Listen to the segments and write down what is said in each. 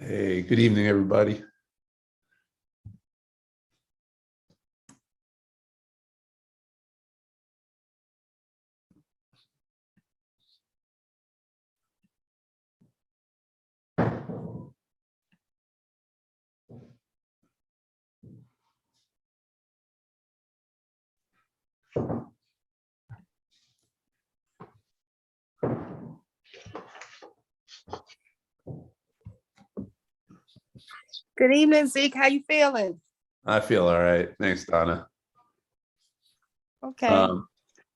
Hey, good evening, everybody. Good evening, Zeke. How you feeling? I feel all right. Thanks, Donna. Okay.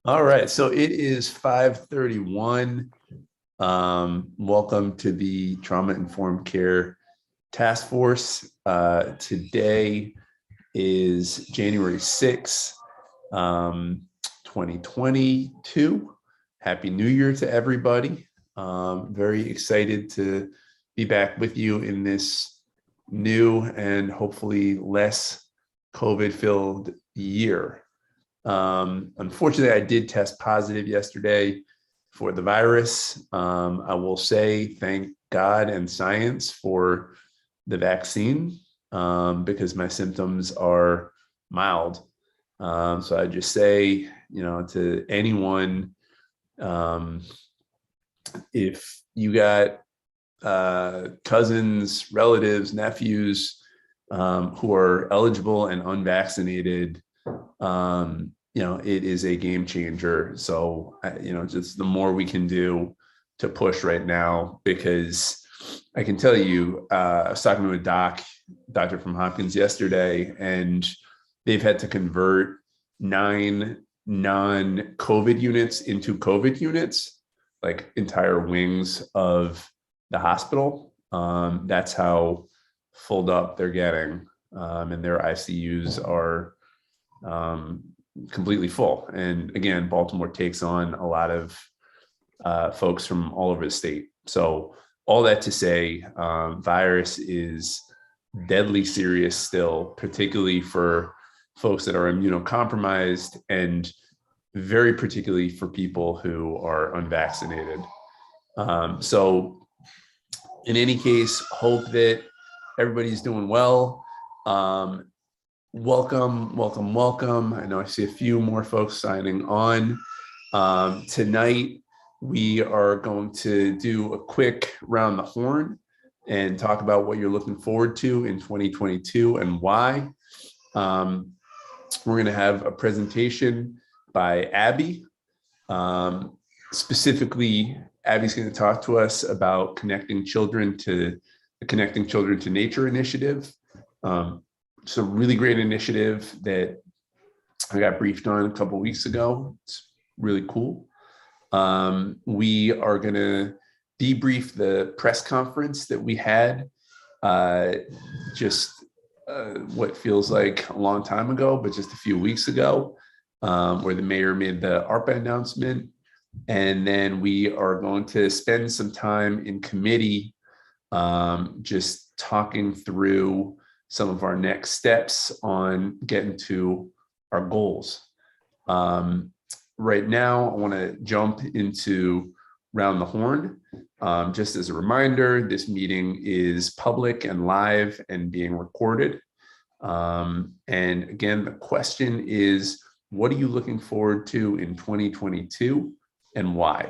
All right. So it is 5:31. Welcome to the Trauma Informed Care Task Force. Today is January 6th, 2022. Happy New Year to everybody. Very excited to be back with you in this new and hopefully less COVID-filled year. Unfortunately, I did test positive yesterday for the virus. I will say thank God and science for the vaccine because my symptoms are mild. So I just say, to anyone, if you got cousins, relatives, nephews who are eligible and unvaccinated, it is a game changer. So, just the more we can do to push right now, because I can tell you, I was talking to a doctor from Hopkins yesterday, and they've had to convert 9 non-COVID units into COVID units, like entire wings of the hospital. That's how filled up they're getting. And their ICUs are completely full. And again, Baltimore takes on a lot of folks from all over the state. So all that to say, virus is deadly serious still, particularly for folks that are immunocompromised and very particularly for people who are unvaccinated. So in any case, hope that everybody's doing well. Welcome. I know I see a few more folks signing on. Tonight, we are going to do a quick round the horn and talk about what you're looking forward to in 2022 and why. We're going to have a presentation by Abby. Specifically, Abby's going to talk to us about Connecting Children to Nature initiative. It's a really great initiative that I got briefed on a couple of weeks ago. It's really cool. We are going to debrief the press conference that we had what feels like a long time ago, but just a few weeks ago, where the mayor made the ARPA announcement. And then we are going to spend some time in committee just talking through some of our next steps on getting to our goals. Right now, I want to jump into Round the Horn. Just as a reminder, this meeting is public and live and being recorded. And again, the question is, what are you looking forward to in 2022 and why?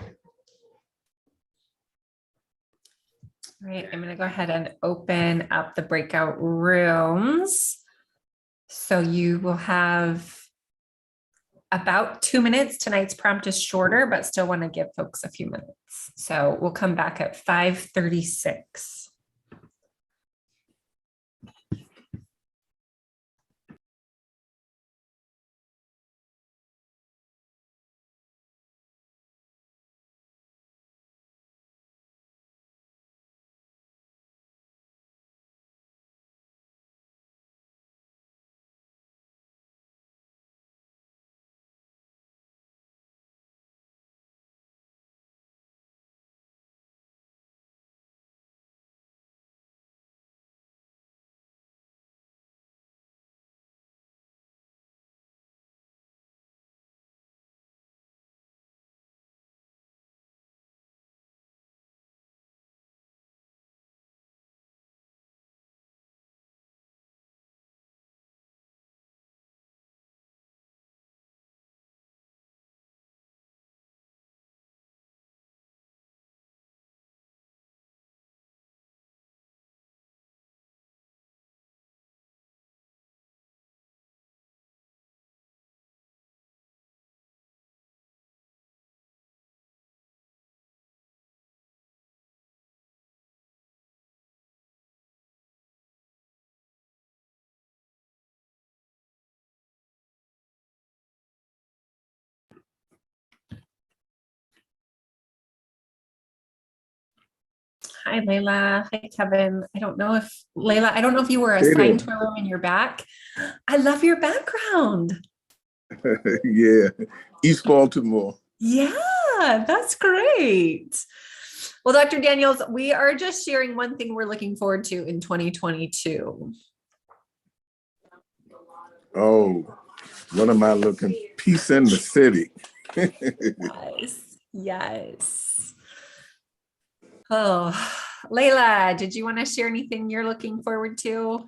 All right, I'm going to go ahead and open up the breakout rooms. So you will have about 2 minutes. Tonight's prompt is shorter, but still want to give folks a few minutes. So we'll come back at 5:36. Hi, Layla. Hi, Kevin. I don't know if you were Hey assigned there. to a room in your back. I love your background. Yeah, East Baltimore. Yeah, that's great. Well, Dr. Daniels, we are just sharing one thing we're looking forward to in 2022. Oh, what am I looking? Peace in the city. Yes, yes. Oh, Layla, did you want to share anything you're looking forward to?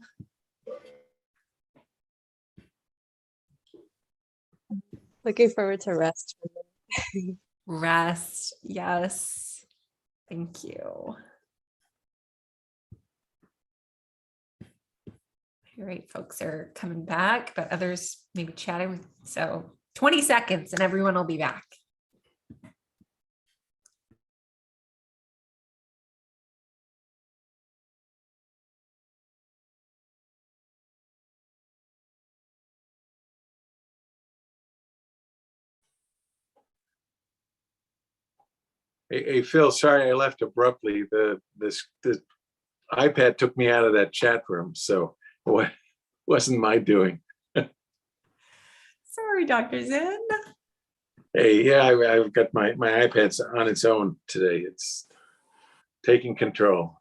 Looking forward to rest. Rest. Yes. Thank you. All right, folks are coming back, but others maybe chatting. So 20 seconds and everyone will be back. Hey, Phil, sorry I left abruptly. The iPad took me out of that chat room, so what wasn't my doing. Sorry, Dr. Zen. Hey, yeah, I've got my iPad's on its own today. It's taking control.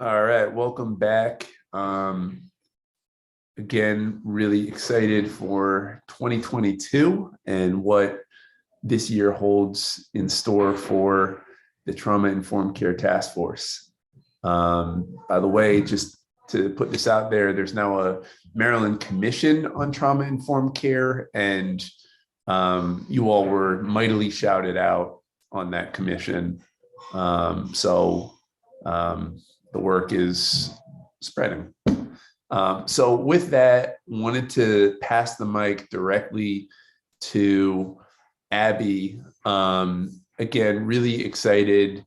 All right, welcome back. Again, really excited for 2022 and what this year holds in store for the Trauma Informed Care Task Force. By the way, just to put this out there, there's now a Maryland Commission on Trauma Informed Care, and you all were mightily shouted out on that commission. So the work is spreading. So with that, wanted to pass the mic directly to Abby. Again, really excited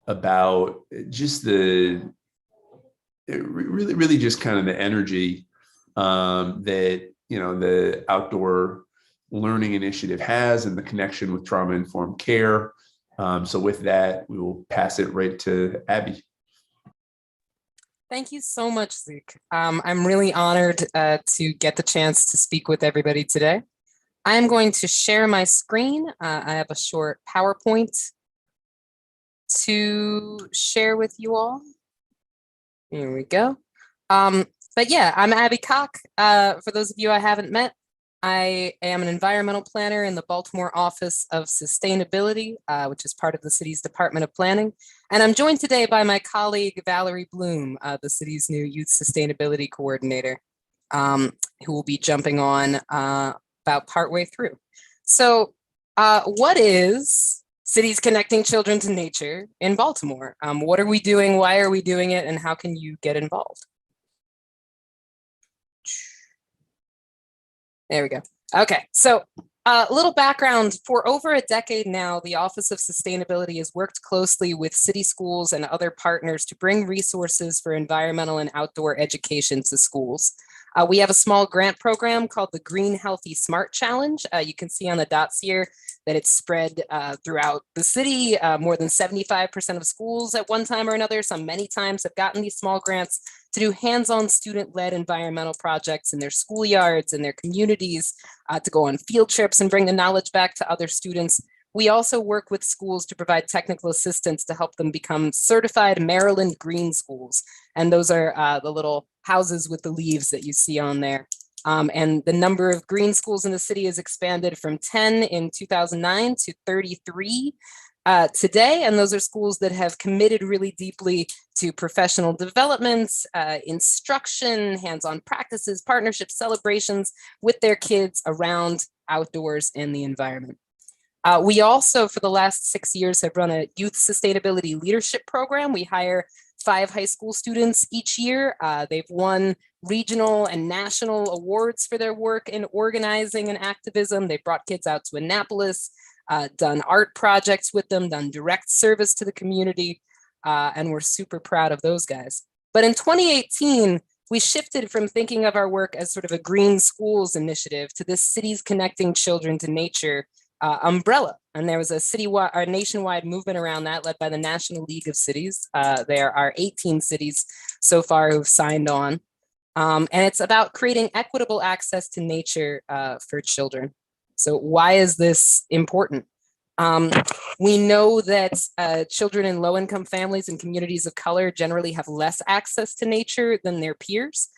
about just really just kind of the energy that, you know, the Outdoor Learning Initiative has and the connection with trauma informed care. So with that, we will pass it right to Abby. Thank you so much, Zeke. I'm really honored to get the chance to speak with everybody today. I am going to share my screen. I have a short PowerPoint to share with you all. Here we go. But yeah, I'm Abby Koch. For those of you I haven't met, I am an environmental planner in the Baltimore Office of Sustainability, which is part of the city's Department of Planning. And I'm joined today by my colleague, Valerie Bloom, the city's new Youth Sustainability Coordinator, who will be jumping on about partway through. So what is Cities Connecting Children to Nature in Baltimore? What are we doing? Why are we doing it? And how can you get involved? There we go. Okay, so a little background. For over a decade now, the Office of Sustainability has worked closely with city schools and other partners to bring resources for environmental and outdoor education to schools. We have a small grant program called the Green Healthy Smart Challenge. You can see on the dots here that it's spread throughout the city. More than 75% of schools at one time or another, some many times, have gotten these small grants to do hands-on student-led environmental projects in their schoolyards and their communities, to go on field trips and bring the knowledge back to other students. We also work with schools to provide technical assistance to help them become certified Maryland Green Schools. And those are the little houses with the leaves that you see on there. And the number of green schools in the city has expanded from 10 in 2009 to 33 today. And those are schools that have committed really deeply to professional development, instruction, hands-on practices, partnerships, celebrations with their kids around outdoors and the environment. We also, for the last 6 years, have run a youth sustainability leadership program. We hire 5 high school students each year. They've won regional and national awards for their work in organizing and activism. They brought kids out to Annapolis, done art projects with them, done direct service to the community, and we're super proud of those guys. But in 2018, we shifted from thinking of our work as sort of a green schools initiative to this Cities Connecting Children to Nature umbrella. And there was a citywide or nationwide movement around that led by the National League of Cities. There are 18 cities so far who've signed on. And it's about creating equitable access to nature for children. So why is this important? We know that children in low-income families and communities of color generally have less access to nature than their peers.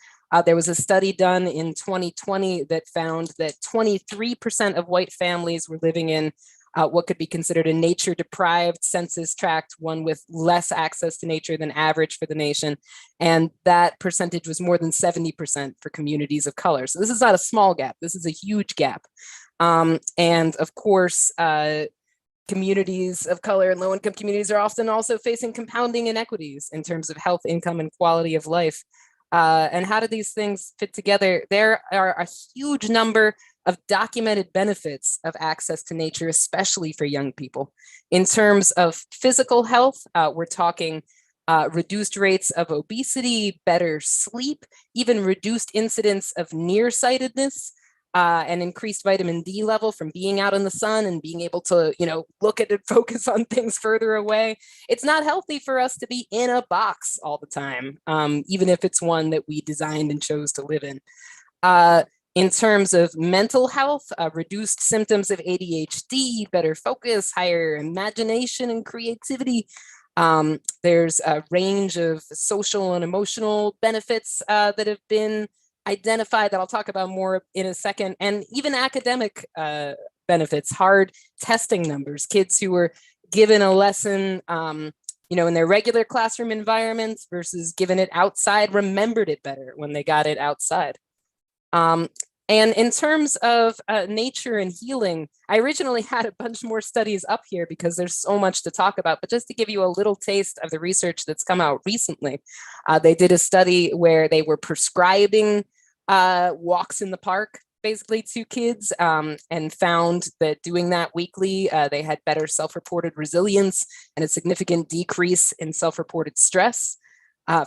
There was a study done in 2020 that found that 23% of white families were living in what could be considered a nature-deprived census tract, one with less access to nature than average for the nation. And that percentage was more than 70% for communities of color. So this is not a small gap, this is a huge gap. And of course, communities of color and low-income communities are often also facing compounding inequities in terms of health, income, and quality of life. And how do these things fit together? There are a huge number of documented benefits of access to nature, especially for young people. In terms of physical health, we're talking reduced rates of obesity, better sleep, even reduced incidence of nearsightedness, and increased vitamin D level from being out in the sun and being able to, look at and focus on things further away. It's not healthy for us to be in a box all the time, even if it's one that we designed and chose to live in. In terms of mental health, reduced symptoms of ADHD, better focus, higher imagination and creativity. There's a range of social and emotional benefits that have been identified that I'll talk about more in a second, and even academic benefits, hard testing numbers, kids who were given a lesson in their regular classroom environments versus given it outside remembered it better when they got it outside. And in terms of nature and healing, I originally had a bunch more studies up here because there's so much to talk about, but just to give you a little taste of the research that's come out recently, they did a study where they were prescribing walks in the park basically to kids and found that doing that weekly, they had better self-reported resilience and a significant decrease in self-reported stress.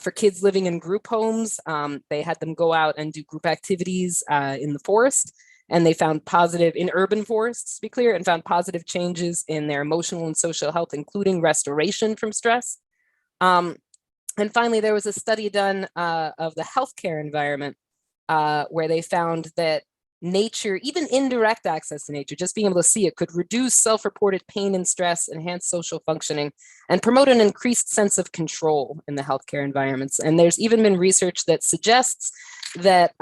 For kids living in group homes, they had them go out and do group activities in the forest, and they found positive, in urban forests, to be clear, and found positive changes in their emotional and social health, including restoration from stress. And finally, there was a study done of the healthcare environment where they found that nature, even indirect access to nature, just being able to see it, could reduce self-reported pain and stress, enhance social functioning, and promote an increased sense of control in the healthcare environments. And there's even been research that suggests that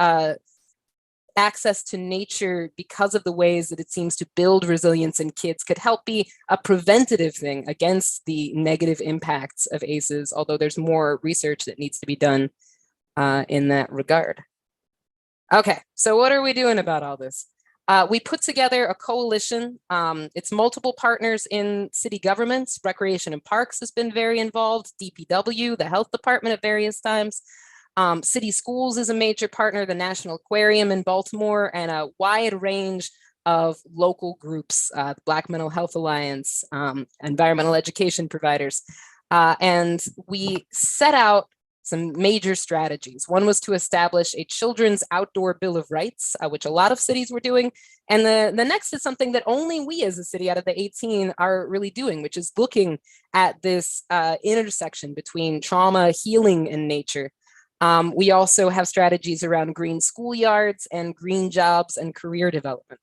access to nature, because of the ways that it seems to build resilience in kids, could help be a preventative thing against the negative impacts of ACEs, although there's more research that needs to be done in that regard. Okay, so what are we doing about all this? We put together a coalition. It's multiple partners in city governments. Recreation and Parks has been very involved. DPW, the health department at various times. City Schools is a major partner, the National Aquarium in Baltimore, and a wide range of local groups, the Black Mental Health Alliance, environmental education providers. And we set out some major strategies. One was to establish a children's outdoor bill of rights, which a lot of cities were doing. And the next is something that only we as a city out of the 18 are really doing, which is looking at this intersection between trauma, healing, and nature. We also have strategies around green schoolyards and green jobs and career development.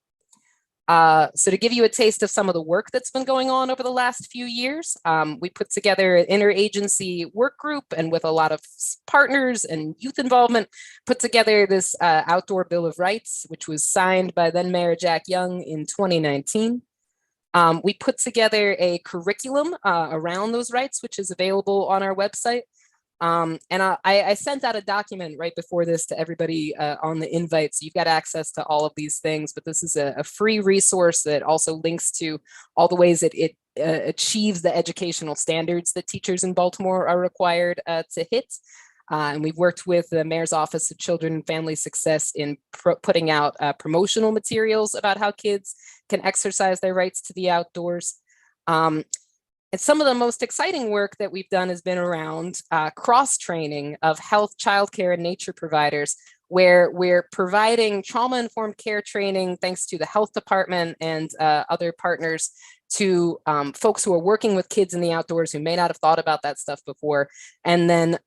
So to give you a taste of some of the work that's been going on over the last few years, we put together an interagency work group, and with a lot of partners and youth involvement, put together this outdoor bill of rights, which was signed by then Mayor Jack Young in 2019. We put together a curriculum around those rights, which is available on our website. And I sent out a document right before this to everybody on the invite, so you've got access to all of these things, but this is a free resource that also links to all the ways that it achieves the educational standards that teachers in Baltimore are required to hit. And we've worked with the Mayor's Office of Children and Family Success in putting out promotional materials about how kids can exercise their rights to the outdoors. And some of the most exciting work that we've done has been around cross-training of health, childcare, and nature providers, where we're providing trauma-informed care training thanks to the health department and other partners to folks who are working with kids in the outdoors who may not have thought about that stuff before, and then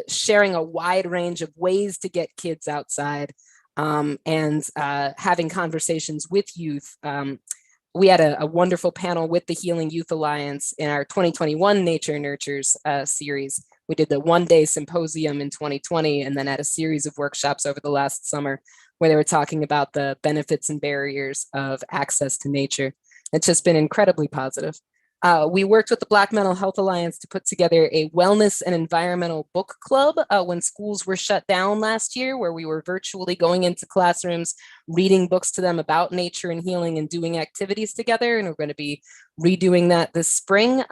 sharing a wide range of ways to get kids outside, and having conversations with youth. We had a wonderful panel with the Healing Youth Alliance in our 2021 Nature Nurtures series. We did the one-day symposium in 2020, and then had a series of workshops over the last summer where they were talking about the benefits and barriers of access to nature. It's just been incredibly positive. We worked with the Black Mental Health Alliance to put together a wellness and environmental book club when schools were shut down last year, where we were virtually going into classrooms, reading books to them about nature and healing and doing activities together. And we're going to be redoing that this spring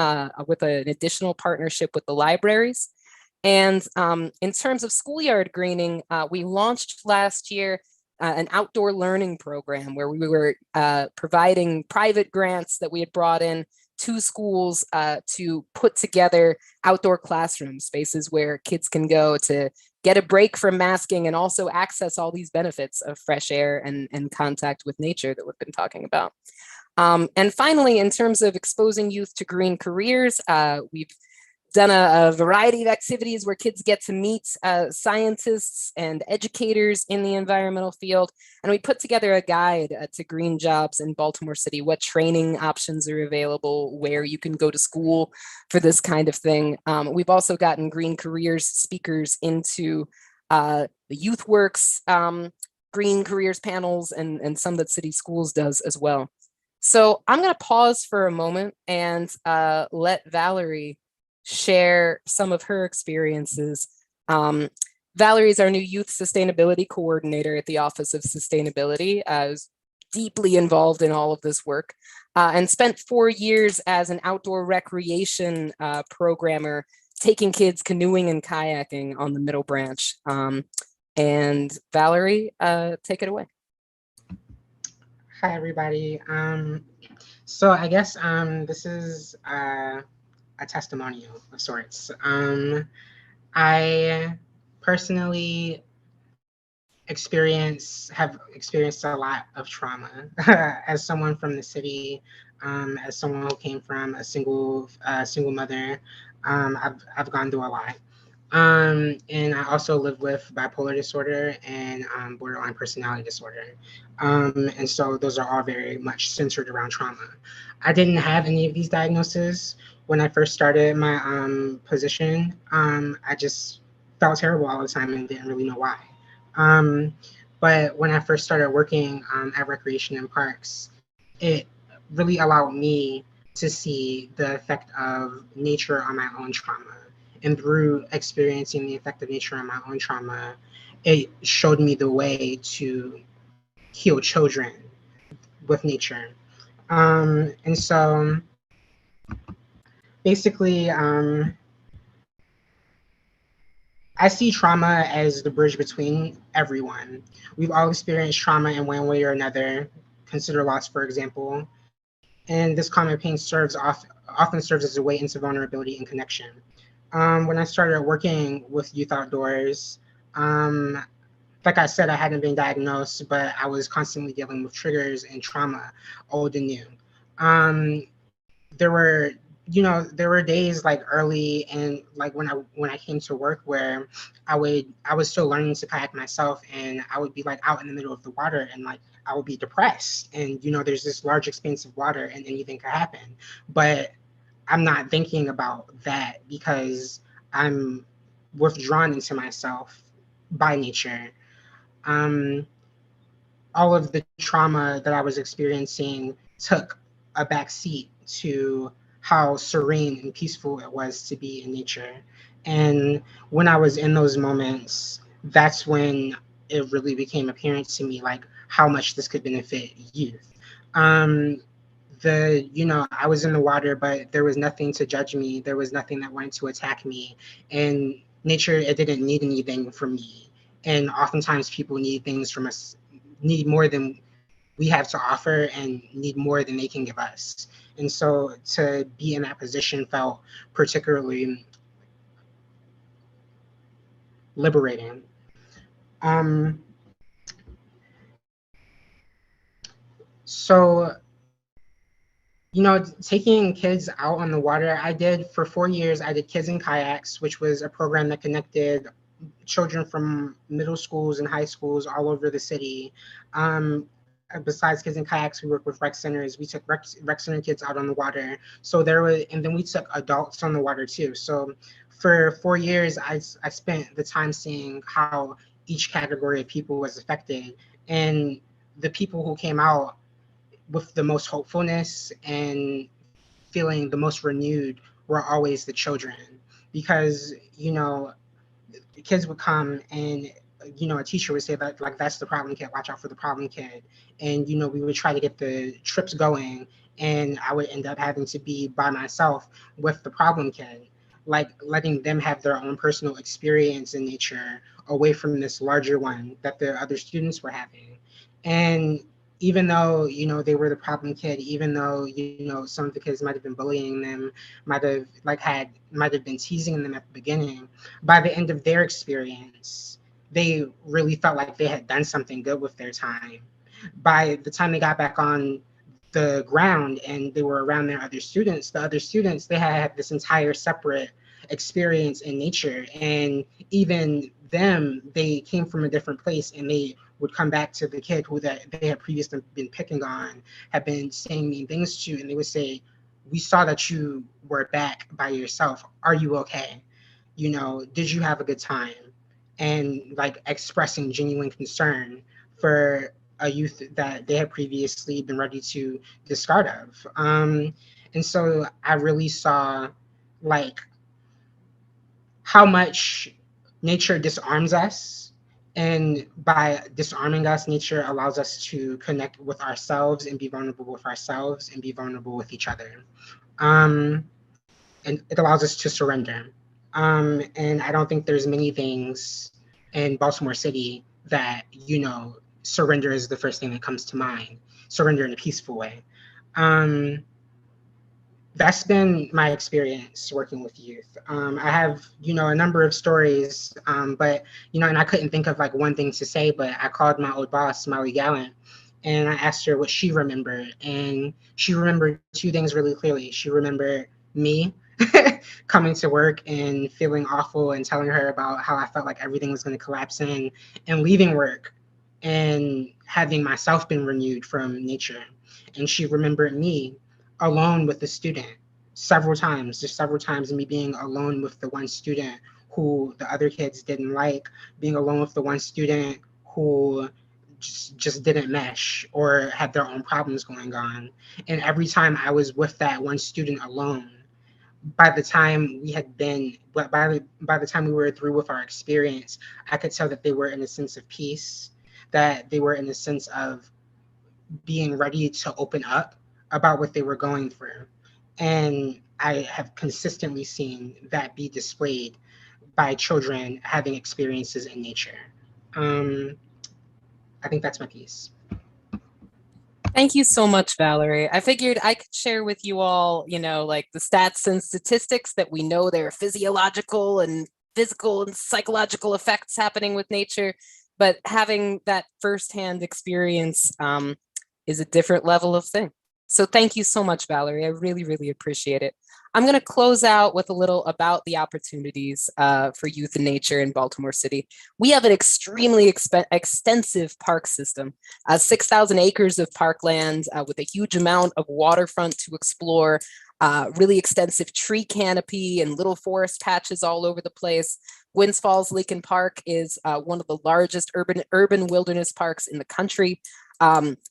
with an additional partnership with the libraries. And in terms of schoolyard greening, we launched last year an outdoor learning program where we were providing private grants that we had brought in to schools to put together outdoor classroom spaces where kids can go to get a break from masking and also access all these benefits of fresh air and contact with nature that we've been talking about. And finally, in terms of exposing youth to green careers, we've done a variety of activities where kids get to meet scientists and educators in the environmental field. And we put together a guide to green jobs in Baltimore City, what training options are available, where you can go to school for this kind of thing. We've also gotten green careers speakers into the Youth Works green careers panels and some that City Schools does as well. So I'm going to pause for a moment and let Valerie share some of her experiences. Valerie is our new youth sustainability coordinator at the Office of Sustainability. I was deeply involved in all of this work and spent 4 years as an outdoor recreation programmer, taking kids canoeing and kayaking on the Middle Branch. And Valerie, take it away. Hi, everybody. So I guess this is a testimonial of sorts. I personally have experienced a lot of trauma as someone from the city, as someone who came from a single mother. I've gone through a lot. And I also live with bipolar disorder and borderline personality disorder. And so those are all very much centered around trauma. I didn't have any of these diagnoses when I first started my position. I just felt terrible all the time and didn't really know why. But when I first started working at Recreation and Parks, it really allowed me to see the effect of nature on my own trauma. And through experiencing the effect of nature on my own trauma, it showed me the way to heal children with nature. And so basically, I see trauma as the bridge between everyone. We've all experienced trauma in one way or another. Consider loss, for example. And this common pain often serves as a way into vulnerability and connection. When I started working with Youth Outdoors, like I said, I hadn't been diagnosed, but I was constantly dealing with triggers and trauma, old and new. There were days like early and like when I came to work where I was still learning to kayak myself, and I would be like out in the middle of the water and like I would be depressed, and there's this large expanse of water and anything could happen, but I'm not thinking about that because I'm withdrawn into myself by nature. All of the trauma that I was experiencing took a back seat to how serene and peaceful it was to be in nature. And when I was in those moments, that's when it really became apparent to me like how much this could benefit youth. I was in the water, but there was nothing to judge me. There was nothing that wanted to attack me. And nature, it didn't need anything from me. And oftentimes people need things from us, need more than we have to offer and need more than they can give us. And so to be in that position felt particularly liberating. So You know, taking kids out on the water, I did for 4 years, I did Kids in Kayaks, which was a program that connected children from middle schools and high schools all over the city. Besides Kids in Kayaks, we work with rec centers. We took rec center kids out on the water. So there was, and then we took adults on the water too. So for 4 years, I spent the time seeing how each category of people was affected. And the people who came out with the most hopefulness and feeling the most renewed were always the children, because you know the kids would come and a teacher would say that, like, that's the problem kid, watch out for the problem kid. And we would try to get the trips going, and I would end up having to be by myself with the problem kid, like letting them have their own personal experience in nature away from this larger one that the other students were having. And even though they were the problem kid, even though some of the kids might have been bullying them, might have been teasing them at the beginning, by the end of their experience, they really felt like they had done something good with their time. By the time they got back on the ground and they were around their other students, the other students, they had this entire separate experience in nature. And even them, they came from a different place, and they would come back to the kid who that they had previously been picking on, had been saying mean things to, and they would say, we saw that you were back by yourself. Are you okay? Did you have a good time? And like expressing genuine concern for a youth that they had previously been ready to discard of. And so I really saw like how much nature disarms us. And by disarming us, nature allows us to connect with ourselves and be vulnerable with ourselves and be vulnerable with each other. And it allows us to surrender. And I don't think there's many things in Baltimore City that, surrender is the first thing that comes to mind. Surrender in a peaceful way. That's been my experience working with youth. I have, a number of stories, but, and I couldn't think of like one thing to say, but I called my old boss, Molly Gallant, and I asked her what she remembered. And she remembered two things really clearly. She remembered me coming to work and feeling awful and telling her about how I felt like everything was going to collapse in, and leaving work and having myself been renewed from nature. And she remembered me alone with the student several times, just several times, me being alone with the one student who the other kids didn't like, being alone with the one student who just didn't mesh or had their own problems going on. And every time I was with that one student alone, by the time by the time we were through with our experience, I could tell that they were in a sense of peace, that they were in a sense of being ready to open up about what they were going through. And I have consistently seen that be displayed by children having experiences in nature. I think that's my piece. Thank you so much, Valerie. I figured I could share with you all, like the stats and statistics that we know there are physiological and physical and psychological effects happening with nature, but having that firsthand experience is a different level of thing. So thank you so much, Valerie. I really, really appreciate it. I'm going to close out with a little about the opportunities for youth and nature in Baltimore City. We have an extremely extensive park system, 6,000 acres of parkland with a huge amount of waterfront to explore, really extensive tree canopy and little forest patches all over the place. Gwynns Falls Lincoln Park is one of the largest urban wilderness parks in the country.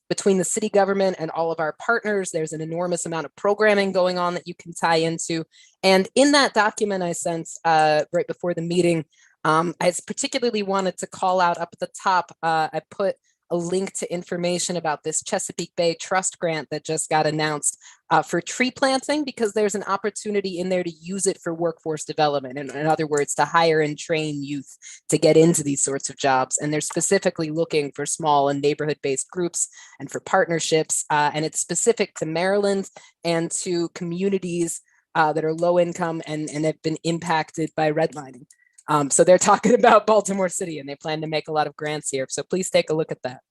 Between the city government and all of our partners, there's an enormous amount of programming going on that you can tie into. And in that document I sent right before the meeting, I particularly wanted to call out up at the top, I put a link to information about this Chesapeake Bay Trust grant that just got announced for tree planting, because there's an opportunity in there to use it for workforce development. In other words, to hire and train youth to get into these sorts of jobs. And they're specifically looking for small and neighborhood-based groups and for partnerships. And it's specific to Maryland and to communities that are low income and have been impacted by redlining. So they're talking about Baltimore City, and they plan to make a lot of grants here. So please take a look at that.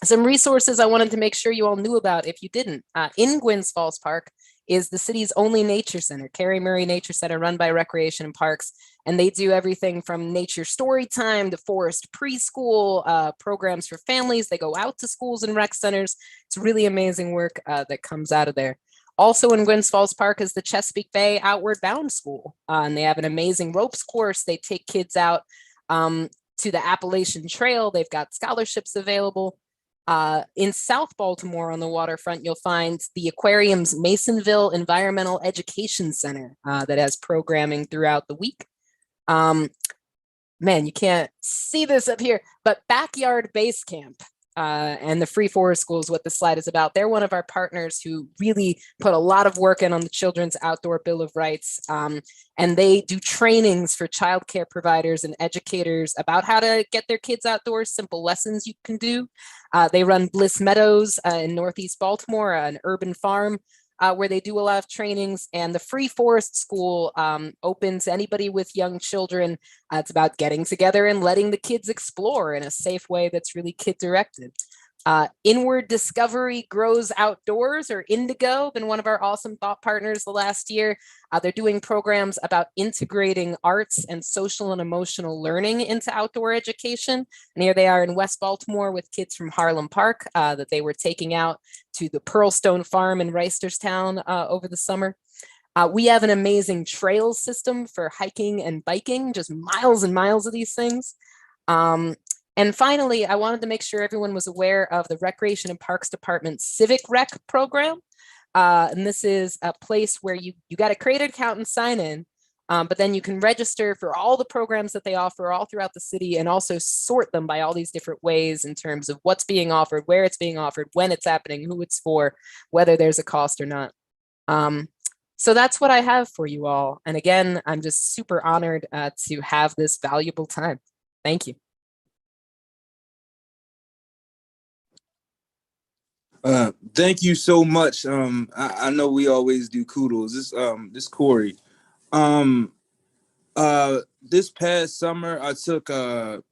Some resources I wanted to make sure you all knew about if you didn't. In Gwynns Falls Park is the city's only nature center, Carrie Murray Nature Center, run by Recreation and Parks. And they do everything from nature story time to forest preschool programs for families. They go out to schools and rec centers. It's really amazing work that comes out of there. Also in Gwynns Falls Park is the Chesapeake Bay Outward Bound School. And they have an amazing ropes course. They take kids out to the Appalachian Trail. They've got scholarships available. In South Baltimore on the waterfront, you'll find the Aquarium's Masonville Environmental Education Center that has programming throughout the week. Man, you can't see this up here, but Backyard Base Camp and the Free Forest School is what this slide is about. They're one of our partners who really put a lot of work in on the Children's Outdoor Bill of Rights. And they do trainings for childcare providers and educators about how to get their kids outdoors, simple lessons you can do. They run Bliss Meadows in Northeast Baltimore, an urban farm where they do a lot of trainings. And the Free Forest School open to anybody with young children. It's about getting together and letting the kids explore in a safe way that's really kid directed. Inward Discovery Grows Outdoors, or Indigo, been one of our awesome thought partners the last year. They're doing programs about integrating arts and social and emotional learning into outdoor education. And here they are in West Baltimore with kids from Harlem Park that they were taking out to the Pearlstone Farm in Reisterstown over the summer. We have an amazing trails system for hiking and biking, just miles and miles of these things. And finally, I wanted to make sure everyone was aware of the Recreation and Parks Department's Civic Rec program. And this is a place where you got to create an account and sign in, but then you can register for all the programs that they offer all throughout the city and also sort them by all these different ways in terms of what's being offered, where it's being offered, when it's happening, who it's for, whether there's a cost or not. So that's what I have for you all. And again, I'm just super honored to have this valuable time. Thank you. Thank you so much. I know we always do kudos. This Corey. This past summer, I took 10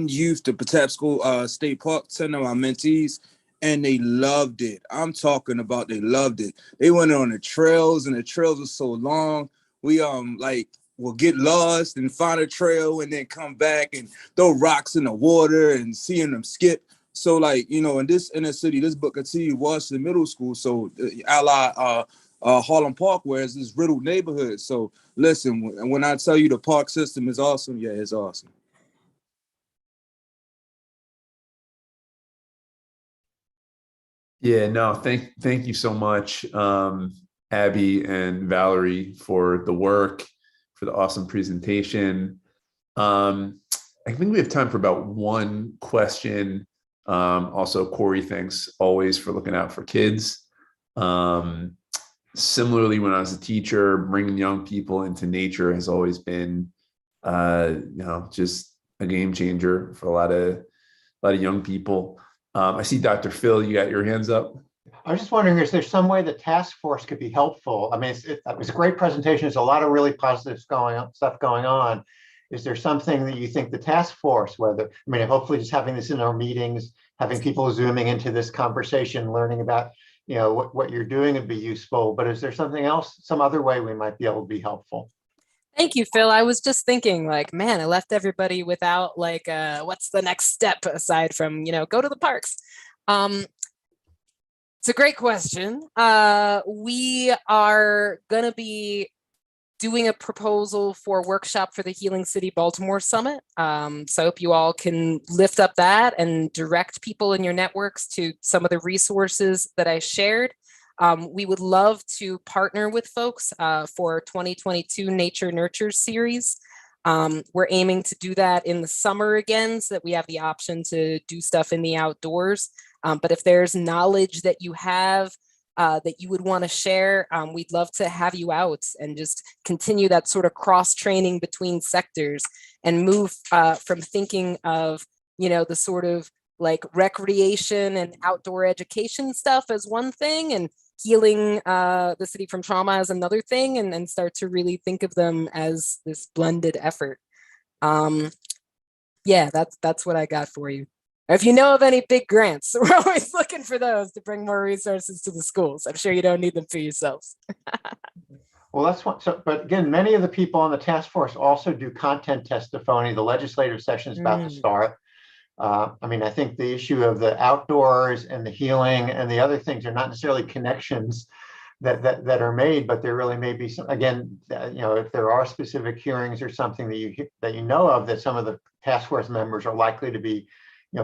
youth to Patapsco State Park, 10 of my mentees, and they loved it. I'm talking about they loved it. They went on the trails, and the trails were so long. We will get lost and find a trail and then come back and throw rocks in the water and seeing them skip. So in this inner city, this Booker T. Washington Middle School, so a la Harlem Park, where it's this riddled neighborhood. So listen, when I tell you the park system is awesome, yeah, it's awesome. Yeah, no, thank you so much, Abby and Valerie, for the work, for the awesome presentation. I think we have time for about one question. Also, Corey, thanks always for looking out for kids. Similarly, when I was a teacher, bringing young people into nature has always been, just a game changer for a lot of young people. I see Dr. Phil, you got your hands up. I was just wondering, is there some way the task force could be helpful? I mean, it was a great presentation. There's a lot of really positive stuff going on. Is there something that you think the task force, hopefully just having this in our meetings, having people zooming into this conversation, learning about, what you're doing would be useful, but is there something else, some other way we might be able to be helpful? Thank you, Phil. I was just thinking man, I left everybody without what's the next step aside from, go to the parks. It's a great question. We are going to be doing a proposal for a workshop for the Healing City Baltimore Summit. So I hope you all can lift up that and direct people in your networks to some of the resources that I shared. We would love to partner with folks for 2022 Nature Nurture series. We're aiming to do that in the summer again, so that we have the option to do stuff in the outdoors. But if there's knowledge that you have that you would want to share, we'd love to have you out and just continue that sort of cross training between sectors and move from thinking of, the sort of recreation and outdoor education stuff as one thing and healing the city from trauma as another thing, and start to really think of them as this blended effort. Yeah, that's what I got for you. If you know of any big grants, we're always looking for those to bring more resources to the schools. I'm sure you don't need them for yourselves. Well, that's one. So, but again, many of the people on the task force also do content testimony. The legislative session is about to start. I mean, I think the issue of the outdoors and the healing and the other things are not necessarily connections that are made, but there really may be some, again, if there are specific hearings or something that you know of, that some of the task force members are likely to be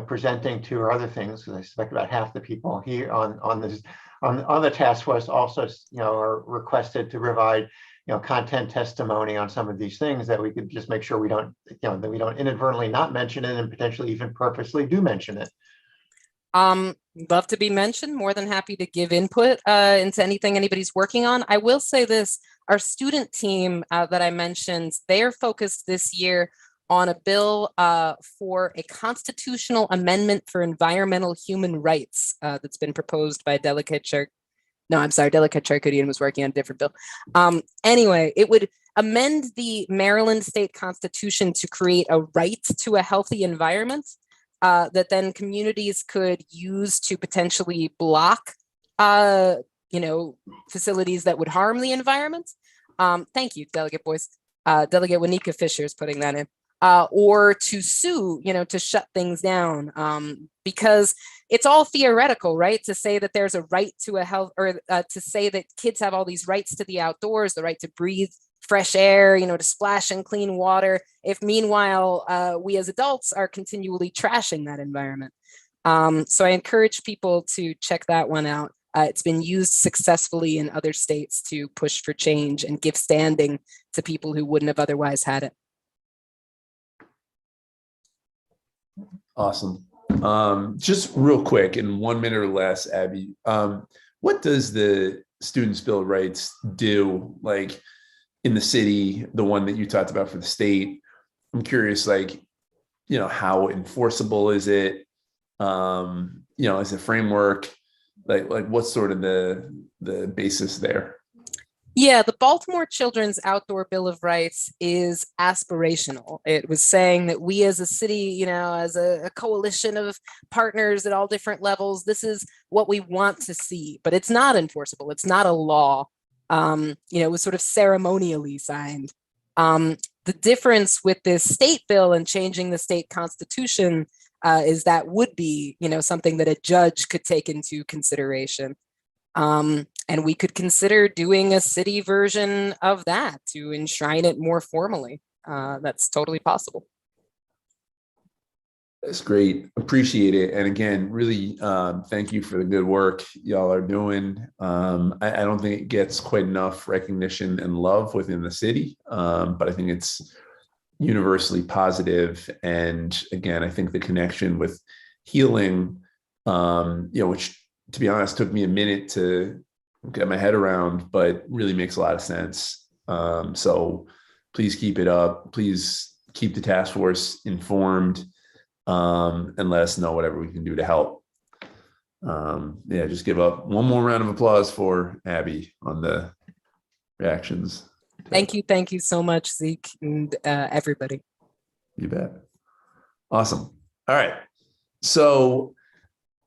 presenting to, or other things, because I suspect about half the people here on the task force also are requested to provide content testimony on some of these things, that we could just make sure we don't that we don't inadvertently not mention it, and potentially even purposely do mention it. Love to be mentioned. More than happy to give input into anything anybody's working on. I will say this: our student team that I mentioned, they are focused this year on a bill for a constitutional amendment for environmental human rights that's been proposed by Delegate Charkoudian was working on a different bill. Anyway, it would amend the Maryland state constitution to create a right to a healthy environment that then communities could use to potentially block, facilities that would harm the environment. Thank you, Delegate Voice. Delegate Wanika Fisher is putting that in. Or to sue, to shut things down, because it's all theoretical, right? To say that there's a right to a health, or to say that kids have all these rights to the outdoors, the right to breathe fresh air, to splash in clean water, if meanwhile we as adults are continually trashing that environment. So I encourage people to check that one out. It's been used successfully in other states to push for change and give standing to people who wouldn't have otherwise had it. Awesome. Just real quick, in 1 minute or less, Abby, what does the Students' Bill of Rights do, like in the city, the one that you talked about for the state? I'm curious, how enforceable is it? Is it framework? Like what's sort of the basis there? Yeah, the Baltimore Children's Outdoor Bill of Rights is aspirational. It was saying that we as a city, as a coalition of partners at all different levels, this is what we want to see, but it's not enforceable. It's not a law. It was sort of ceremonially signed. The difference with this state bill and changing the state constitution is that would be, something that a judge could take into consideration. And we could consider doing a city version of that to enshrine it more formally. That's totally possible. That's great. Appreciate it. And again, really thank you for the good work y'all are doing. I don't think it gets quite enough recognition and love within the city, but I think it's universally positive. And again, I think the connection with healing, which, to be honest, took me a minute to get my head around, but really makes a lot of sense. So please keep it up. Please keep the task force informed, and let us know whatever we can do to help. Just give up one more round of applause for Abby on the reactions. Thank you so much, Zeke, and everybody. You bet. Awesome. All right. So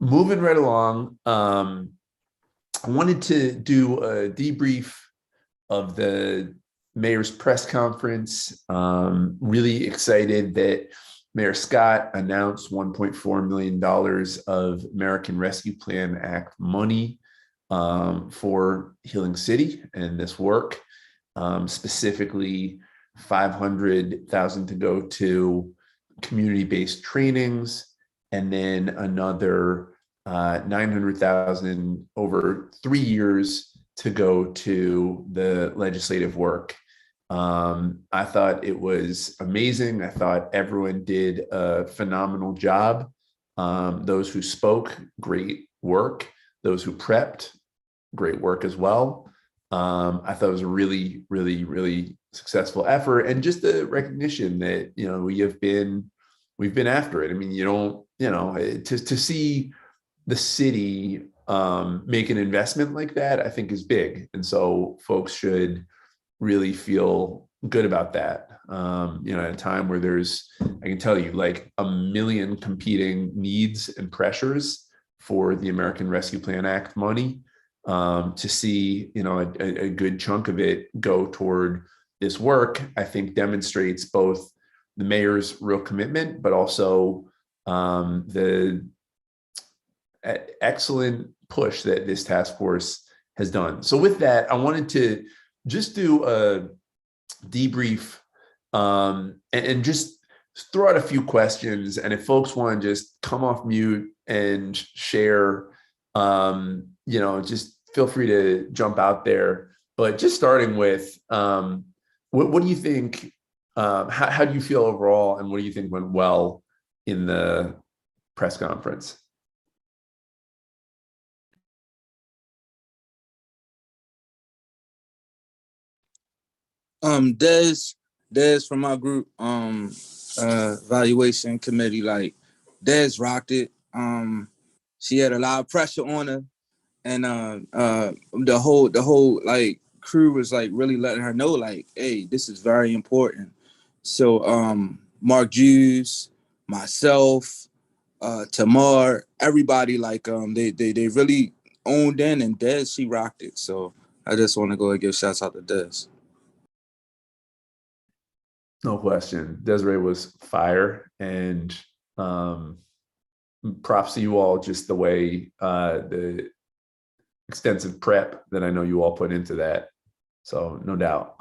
moving right along, I wanted to do a debrief of the mayor's press conference. Really excited that Mayor Scott announced $1.4 million of American Rescue Plan Act money for Healing City and this work, specifically $500,000 to go to community-based trainings, and then another $900,000 over 3 years to go to the legislative work. I thought it was amazing. I thought everyone did a phenomenal job. Those who spoke, great work. Those who prepped, great work as well. I thought it was a really, really, really successful effort, and just the recognition that we've been after it. I mean, to see the city make an investment like that, I think is big. And so folks should really feel good about that. At a time where I can tell you, like a million competing needs and pressures for the American Rescue Plan Act money, to see, a good chunk of it go toward this work, I think demonstrates both the mayor's real commitment, but also the excellent push that this task force has done. So with that, I wanted to just do a debrief and just throw out a few questions. And if folks want to just come off mute and share, just feel free to jump out there. But just starting with, what do you think, how do you feel overall, and what do you think went well in the press conference? Des from my group, evaluation committee, like Des rocked it. She had a lot of pressure on her, and the whole like crew was like really letting her know, like, hey, this is very important. So Mark Jews, myself, Tamar, everybody, like they really owned in, and Des, she rocked it. So I just want to go and give shouts out to Des. No question. Desiree was fire, and props to you all, just the way the extensive prep that I know you all put into that. So no doubt.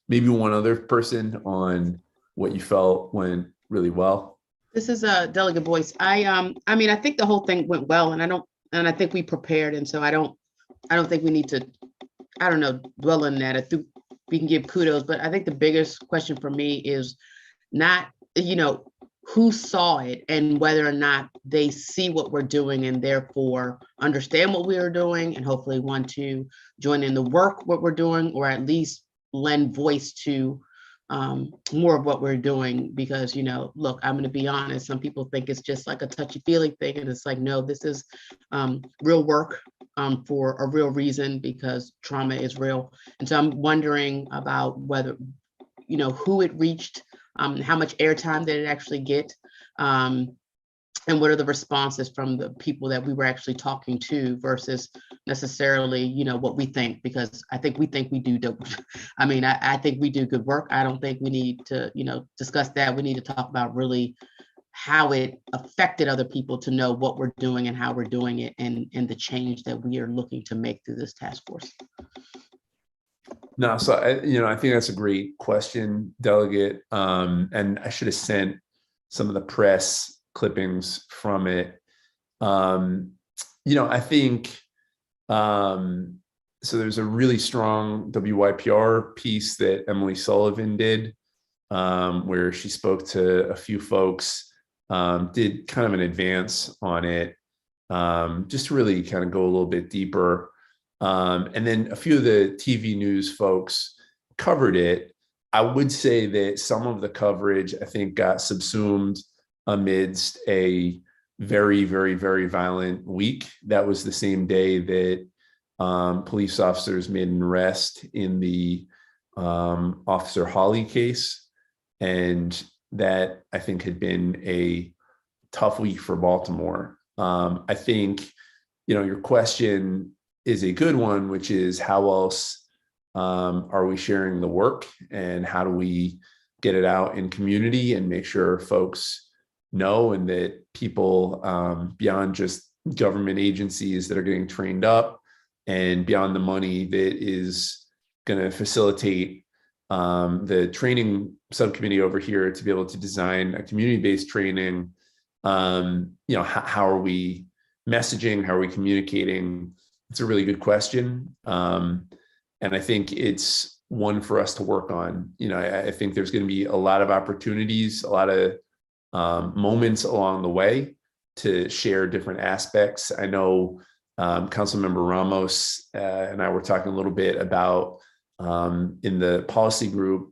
Maybe one other person on what you felt went really well. This is a Delegate Voice. I think the whole thing went well, and I think we prepared, and so I don't think we need to, dwell on that. I think we can give kudos, but I think the biggest question for me is not, who saw it and whether or not they see what we're doing and therefore understand what we are doing and hopefully want to join in the work, what we're doing, or at least lend voice to more of what we're doing. Because, look, I'm going to be honest, some people think it's just like a touchy-feely thing, and it's like, no, this is real work for a real reason, because trauma is real. And so I'm wondering about whether, who it reached, how much airtime did it actually get, and what are the responses from the people that we were actually talking to versus necessarily, what we think, because I think we think we do. I think we do good work. I don't think we need to, discuss that. We need to talk about really how it affected other people to know what we're doing and how we're doing it, and the change that we are looking to make through this task force. No, so I think that's a great question, Delegate. And I should have sent some of the press clippings from it. I think so there's a really strong WYPR piece that Emily Sullivan did, where she spoke to a few folks, did kind of an advance on it, just to really kind of go a little bit deeper. And then a few of the TV news folks covered it. I would say that some of the coverage, I think, got subsumed amidst a very, very, very violent week. That was the same day that police officers made an arrest in the Officer Hawley case. And that, I think, had been a tough week for Baltimore. I think, your question is a good one, which is how else are we sharing the work, and how do we get it out in community and make sure folks know, and that people beyond just government agencies that are getting trained up, and beyond the money that is going to facilitate the training subcommittee over here to be able to design a community-based training, how are we messaging, how are we communicating? It's a really good question. And I think it's one for us to work on. I think there's going to be a lot of opportunities, a lot of moments along the way to share different aspects. I know Councilmember Ramos and I were talking a little bit about in the policy group,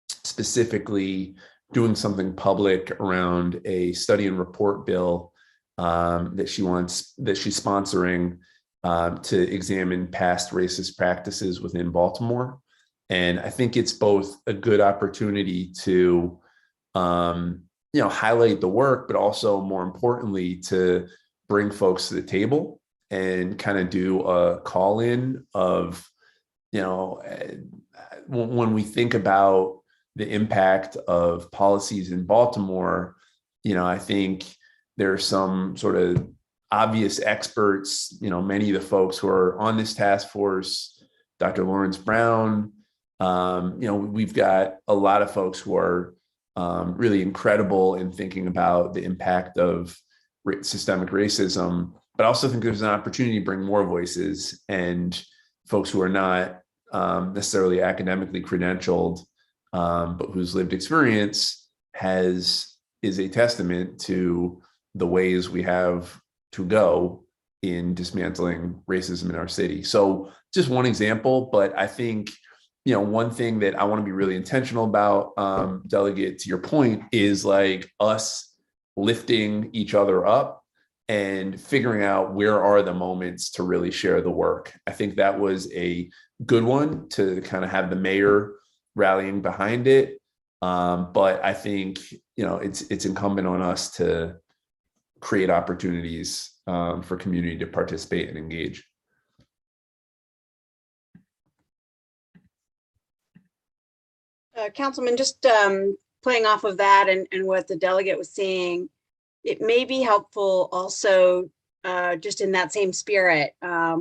specifically doing something public around a study and report bill that she's sponsoring to examine past racist practices within Baltimore. And I think it's both a good opportunity to, highlight the work, but also more importantly, to bring folks to the table and kind of do a call in of, when we think about the impact of policies in Baltimore, I think there are some sort of obvious experts, many of the folks who are on this task force, Dr. Lawrence Brown, we've got a lot of folks who are really incredible in thinking about the impact of systemic racism, but I also think there's an opportunity to bring more voices and folks who are not necessarily academically credentialed, but whose lived experience is a testament to the ways we have to go in dismantling racism in our city. So just one example, but I think, one thing that I want to be really intentional about, Delegate, to your point, is like us lifting each other up and figuring out where are the moments to really share the work. I think that was a good one to kind of have the mayor rallying behind it. But I think, it's incumbent on us to create opportunities for community to participate and engage. Councilman, just playing off of that and what the delegate was saying, it may be helpful also just in that same spirit.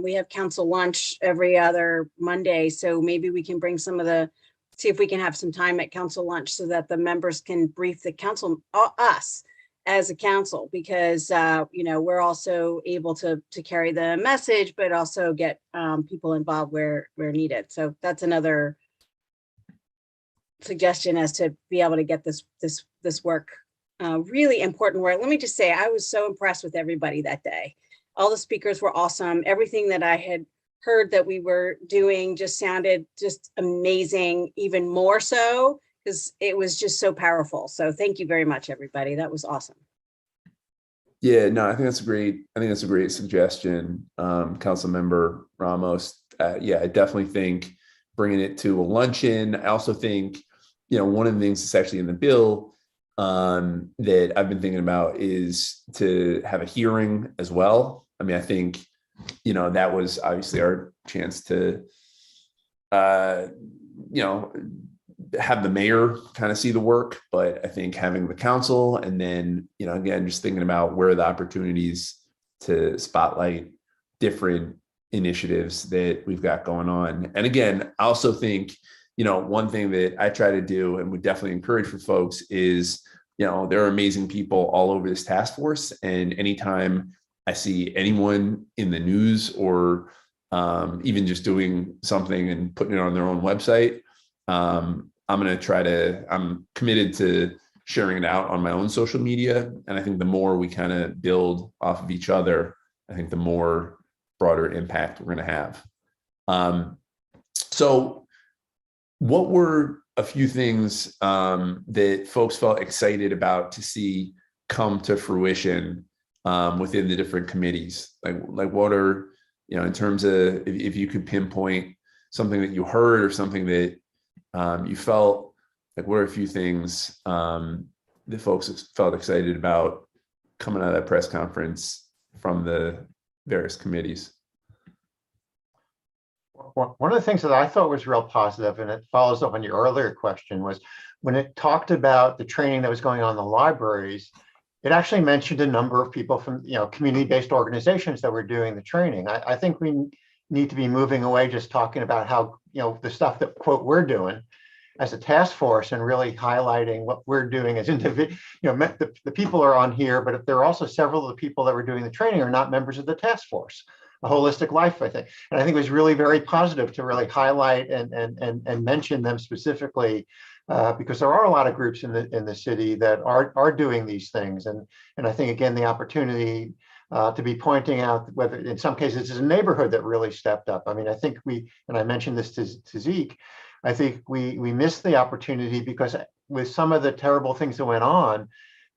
We have council lunch every other Monday, so maybe we can bring see if we can have some time at council lunch so that the members can brief the council, us as a council, because we're also able to carry the message, but also get people involved where needed. So that's another suggestion as to be able to get this work, really important work. Let me just say, I was so impressed with everybody that day. All the speakers were awesome. Everything that I had heard that we were doing just sounded just amazing, even more so, because it was just so powerful. So thank you very much, everybody. That was awesome. Yeah, no, I think that's a great suggestion, Council Member Ramos. I definitely think bringing it to a luncheon. I also think, one of the things that's actually in the bill that I've been thinking about is to have a hearing as well. I mean, I think, that was obviously our chance to, have the mayor kind of see the work, but I think having the council and then, again, just thinking about where are the opportunities to spotlight different initiatives that we've got going on. And again, I also think, one thing that I try to do and would definitely encourage for folks is, there are amazing people all over this task force. And anytime I see anyone in the news or even just doing something and putting it on their own website, I'm committed to sharing it out on my own social media. And I think the more we kind of build off of each other, I think the more broader impact we're going to have. So what were a few things that folks felt excited about to see come to fruition within the different committees? Like what are, in terms of if you could pinpoint something that you heard or something that you felt like, what are a few things that folks felt excited about coming out of that press conference from the various committees? One of the things that I thought was real positive, and it follows up on your earlier question, was when it talked about the training that was going on in the libraries, it actually mentioned a number of people from community-based organizations that were doing the training. I think we need to be moving away just talking about how the stuff that, quote, we're doing as a task force and really highlighting what we're doing as individuals. The people are on here, but if there are also several of the people that were doing the training are not members of the task force. A holistic life, I think. And I think it was really very positive to really highlight and mention them specifically, because there are a lot of groups in the city that are doing these things. And I think, again, the opportunity to be pointing out whether in some cases it's a neighborhood that really stepped up. I mean, I think and I mentioned this to Zeke, I think we missed the opportunity because with some of the terrible things that went on,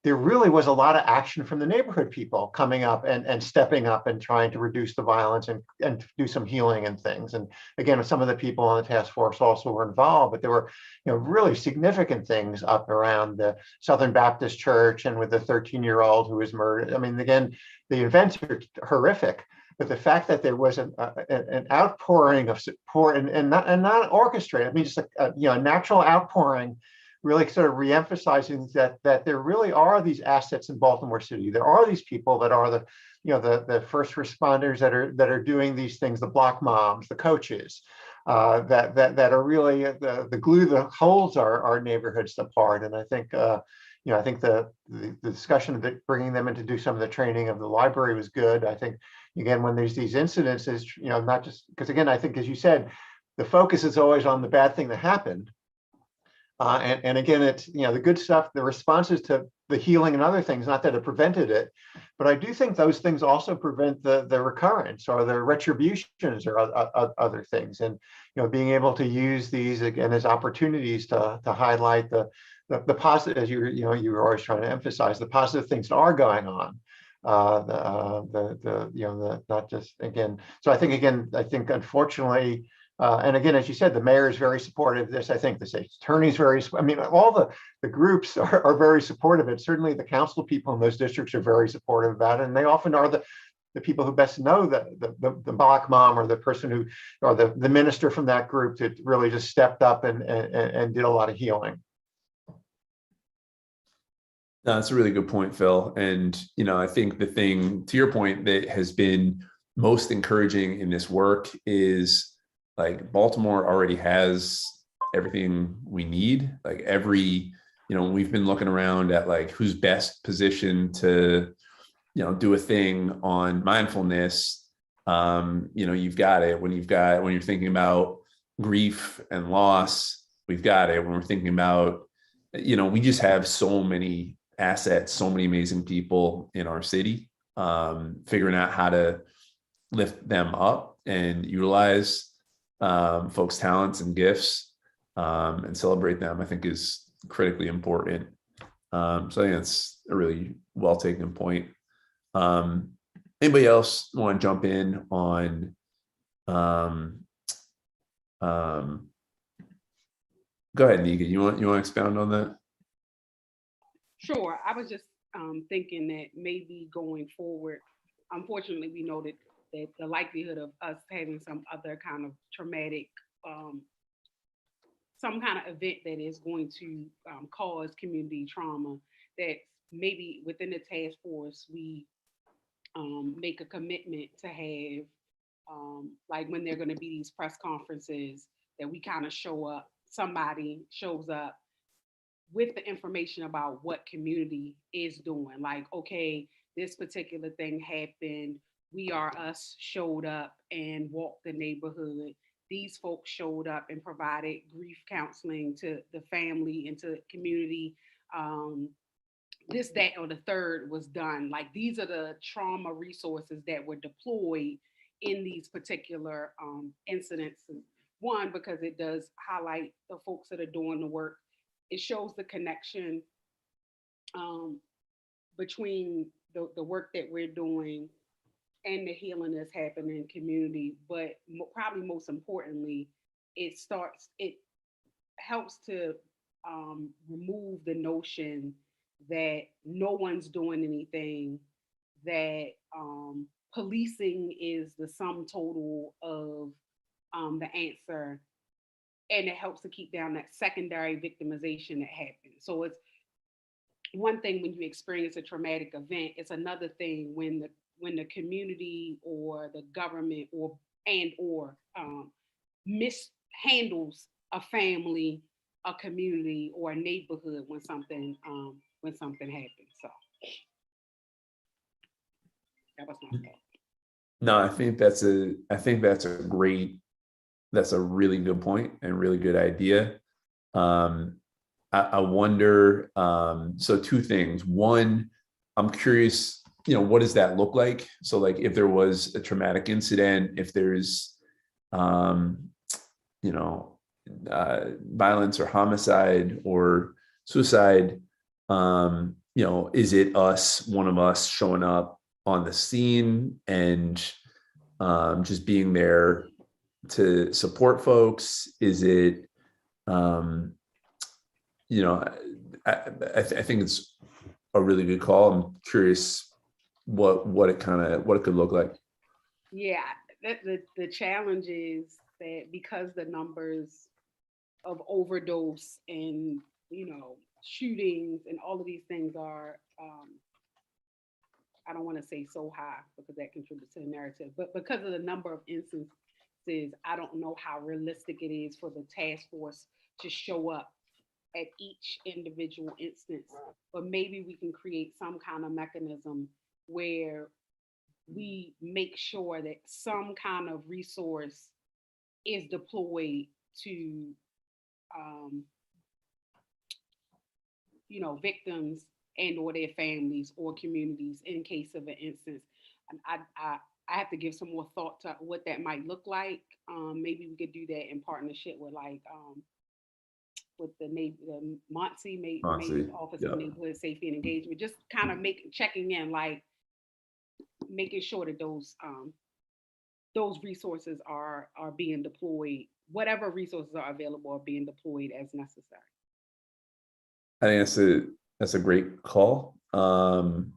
there really was a lot of action from the neighborhood people coming up and stepping up and trying to reduce the violence and do some healing and things. And again, some of the people on the task force also were involved, but there were, really significant things up around the Southern Baptist Church and with the 13-year-old who was murdered. I mean, again, the events are horrific, but the fact that there was an outpouring of support and not orchestrated, I mean, just a natural outpouring, really sort of reemphasizing that there really are these assets in Baltimore City. There are these people that are the first responders that are doing these things, the block moms, the coaches, that are really the glue that holds our neighborhoods apart. And I think I think the discussion of bringing them in to do some of the training of the library was good. I think again, when there's these incidences, not just because again, I think as you said, the focus is always on the bad thing that happened. And again, it's, the good stuff, the responses to the healing and other things, not that it prevented it, but I do think those things also prevent the recurrence or the retributions or other things. And, being able to use these again as opportunities to highlight the positive, as you were always trying to emphasize, the positive things that are going on. Not just again. So I think unfortunately, and again, as you said, the mayor is very supportive of this. I think the state attorney is all the groups are very supportive of it. Certainly the council people in those districts are very supportive about it. And they often are the people who best know the block mom or the person who, or the minister from that group that really just stepped up and did a lot of healing. No, that's a really good point, Phil. And, I think the thing, to your point, that has been most encouraging in this work is like Baltimore already has everything we need. Like we've been looking around at like who's best positioned to, do a thing on mindfulness. You've got it. When you're thinking about grief and loss, we've got it. When we're thinking about, we just have so many assets, so many amazing people in our city, figuring out how to lift them up and utilize folks' talents and gifts and celebrate them, I think is critically important. So I think that's a really well taken point. Anybody else want to jump in on go ahead, Negan. You want to expound on that? Sure. I was just thinking that maybe going forward, unfortunately, we know that the likelihood of us having some other kind of traumatic, some kind of event that is going to cause community trauma, that maybe within the task force, we make a commitment to have, like when there are going to be these press conferences, that we kind of show up, somebody shows up with the information about what community is doing. Like, okay, this particular thing happened. We Are Us showed up and walked the neighborhood. These folks showed up and provided grief counseling to the family and to the community. This, that, or the third was done. Like, these are the trauma resources that were deployed in these particular incidents. One, because it does highlight the folks that are doing the work. It shows the connection between the work that we're doing and the healing that's happening in community. But probably most importantly, it helps to remove the notion that no one's doing anything, that policing is the sum total of the answer. And it helps to keep down that secondary victimization that happens. So it's one thing when you experience a traumatic event, it's another thing when the community or the government or mishandles a family, a community, or a neighborhood when something happens. So that was my thought. No, I think that's a really good point and really good idea. I wonder, so two things. One, I'm curious, what does that look like? So like if there was a traumatic incident, if there's, violence or homicide or suicide, is it one of us showing up on the scene and just being there to support folks? Is it, I think it's a really good call. I'm curious what it could look like. Yeah, the challenge is that because the numbers of overdose and shootings and all of these things are, I don't want to say so high because that contributes to the narrative, but because of the number of instances, I don't know how realistic it is for the task force to show up at each individual instance. But maybe we can create some kind of mechanism where we make sure that some kind of resource is deployed to victims and or their families or communities in case of an instance. And I have to give some more thought to what that might look like. Maybe we could do that in partnership with with the Muncie Office of Neighborhood Safety and Engagement, just kind of checking in, like making sure that those resources are being deployed, whatever resources are available are being deployed as necessary. I think that's a great call. And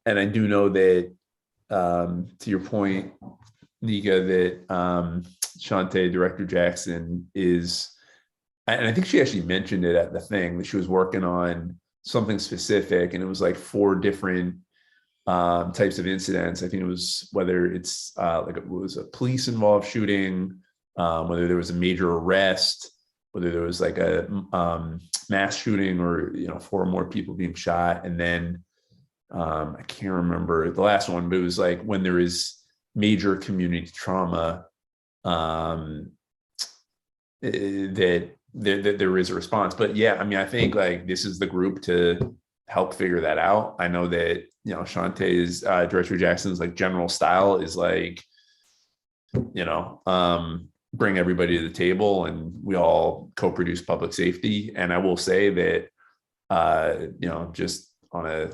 I do know that, to your point, Nika, that Shante, Director Jackson, is, and I think she actually mentioned it at the thing, that she was working on something specific, and it was like 4 different types of incidents. I think it was whether it's like it was a police involved shooting, whether there was a major arrest, whether there was like a mass shooting, or 4 or more people being shot, and then I can't remember the last one, but it was like when there is major community trauma, that there is a response. But yeah, I mean, I think like this is the group to help figure that out. I know that Shantae's Director Jackson's like general style is like bring everybody to the table and we all co-produce public safety. And I will say that just on a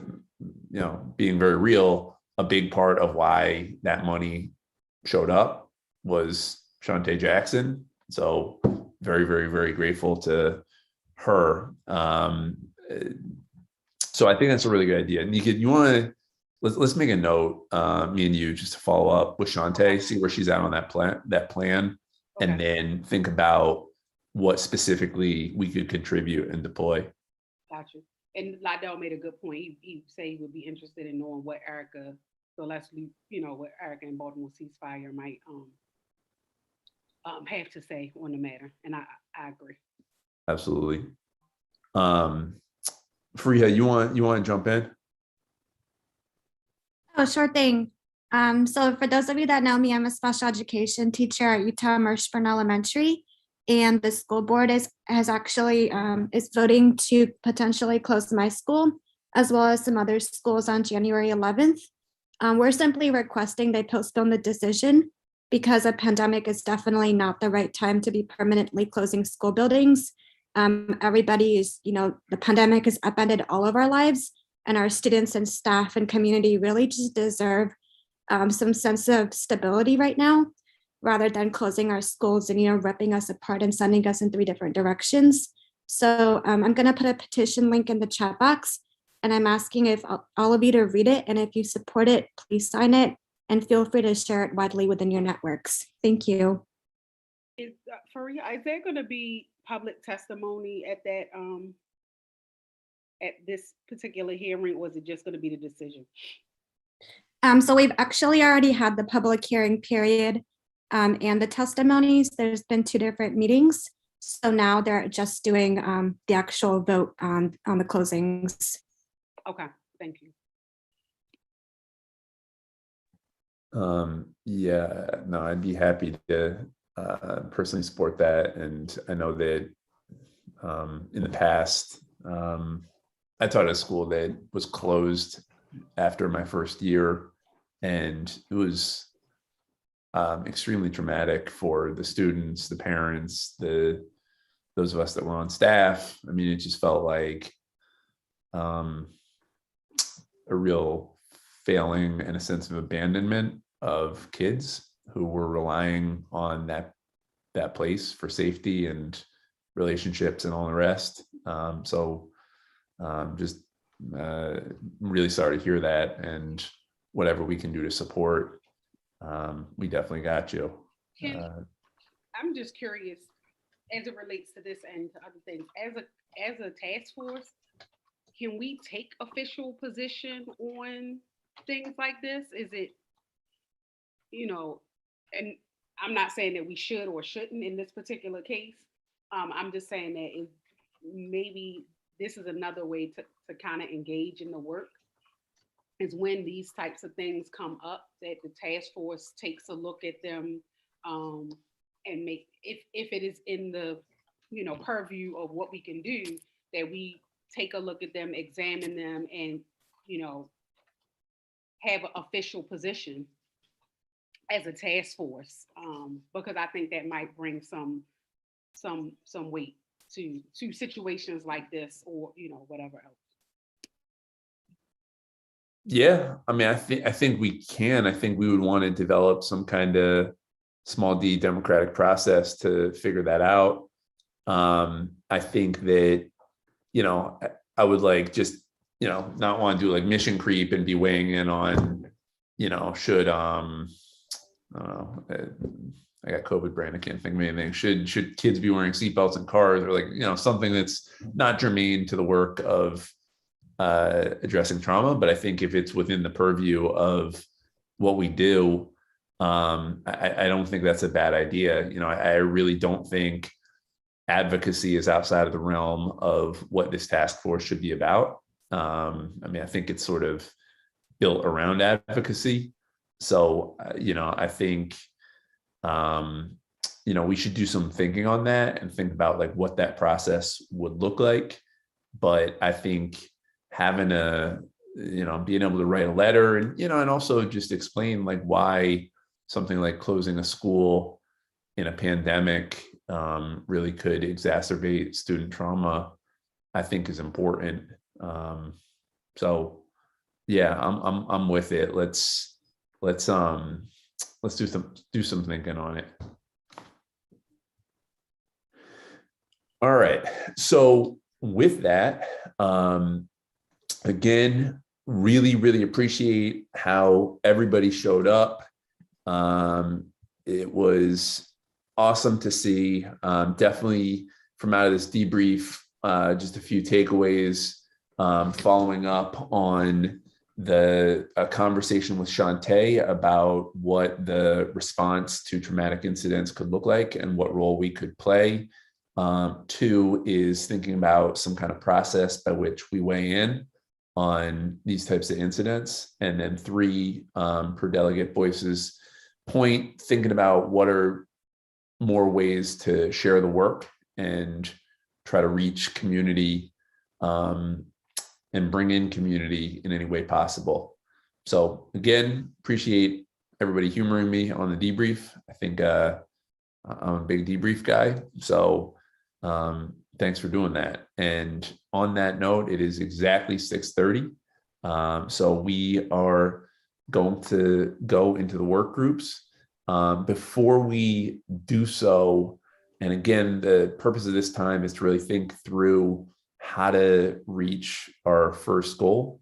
being very real, a big part of why that money showed up was Shante Jackson. So very, very, very grateful to her. So I think that's a really good idea. Nika, you want to let's make a note, me and you, just to follow up with Shante, see where she's at on that plan, okay. And then think about what specifically we could contribute and deploy. Gotcha. And Lydell made a good point. He said he would be interested in knowing what Erica, what Erica and Baltimore Ceasefire might have to say on the matter. And I agree. Absolutely. Fariha, you want to jump in? Oh, sure thing. So for those of you that know me, I'm a special education teacher at Utah Marshburn Elementary, and the school board is voting to potentially close my school as well as some other schools on January 11th. We're simply requesting they postpone the decision because a pandemic is definitely not the right time to be permanently closing school buildings. Everybody is, the pandemic has upended all of our lives, and our students and staff and community really just deserve some sense of stability right now, rather than closing our schools and ripping us apart and sending us in 3 different directions. So I'm going to put a petition link in the chat box, and I'm asking if all of you to read it, and if you support it, please sign it, and feel free to share it widely within your networks. Thank you. Fariha, is there going to be public testimony at that at this particular hearing, or is it just going to be the decision? So we've actually already had the public hearing period and the testimonies. There's been 2 different meetings. So now they're just doing the actual vote on the closings. Okay, thank you. Yeah, no, I'd be happy to personally support that. And I know that in the past, I taught at a school that was closed after my first year, and it was extremely traumatic for the students, the parents, those of us that were on staff. I mean, it just felt like a real failing and a sense of abandonment of kids who were relying on that place for safety and relationships and all the rest. Just really sorry to hear that, and whatever we can do to support, we definitely got you. I'm just curious, as it relates to this and to other things, as a task force, can we take official position on things like this? Is it, and I'm not saying that we should or shouldn't in this particular case. I'm just saying that maybe this is another way to kind of engage in the work, is when these types of things come up, that the task force takes a look at them and make, if it is in the purview of what we can do, that we take a look at them, examine them, and have an official position as a task force, because I think that might bring some weight to situations like this, or whatever else. Yeah, I mean, I think we can. I think we would want to develop some kind of small d democratic process to figure that out. I think that I would like just not want to do like mission creep and be weighing in on should I don't know, I got COVID brain, I can't think of anything. Should kids be wearing seatbelts in cars, or like something that's not germane to the work of addressing trauma. But I think if it's within the purview of what we do, I don't think that's a bad idea. I really don't think advocacy is outside of the realm of what this task force should be about. I mean, I think it's sort of built around advocacy. So, I think, we should do some thinking on that and think about like what that process would look like. But I think having being able to write a letter and also just explain like why something like closing a school in a pandemic really could exacerbate student trauma, I think is important. So yeah, I'm with it. Let's do some thinking on it. All right. So with that, again, really appreciate how everybody showed up. It was awesome to see. Definitely from out of this debrief, just a few takeaways, following up on the conversation with Shantae about what the response to traumatic incidents could look like and what role we could play. 2 is thinking about some kind of process by which we weigh in on these types of incidents. And then 3, per Delegate Voice's point, thinking about what are more ways to share the work and try to reach community and bring in community in any way possible. So again, appreciate everybody humoring me on the debrief. I think I'm a big debrief guy. So thanks for doing that. And on that note, it is exactly 6:30. So we are going to go into the work groups. Before we do so, and again, the purpose of this time is to really think through how to reach our first goal.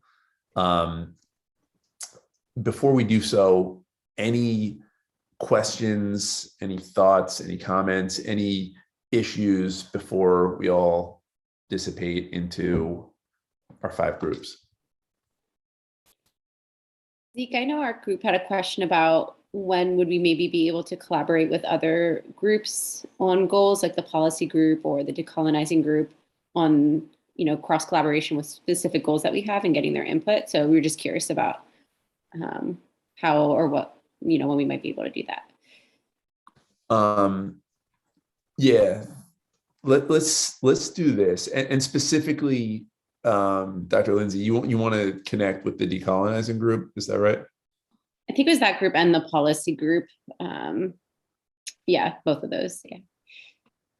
Before we do so, any questions, any thoughts, any comments, any issues before we all dissipate into our 5 groups? Zeke, I know our group had a question about when would we maybe be able to collaborate with other groups on goals, like the policy group or the decolonizing group, on cross collaboration with specific goals that we have and getting their input. So we were just curious about how or what when we might be able to do that. Yeah, let's do this, and specifically, Dr. Lindsay, you want to connect with the decolonizing group, is that right? I think it was that group and the policy group. Yeah, both of those. Yeah.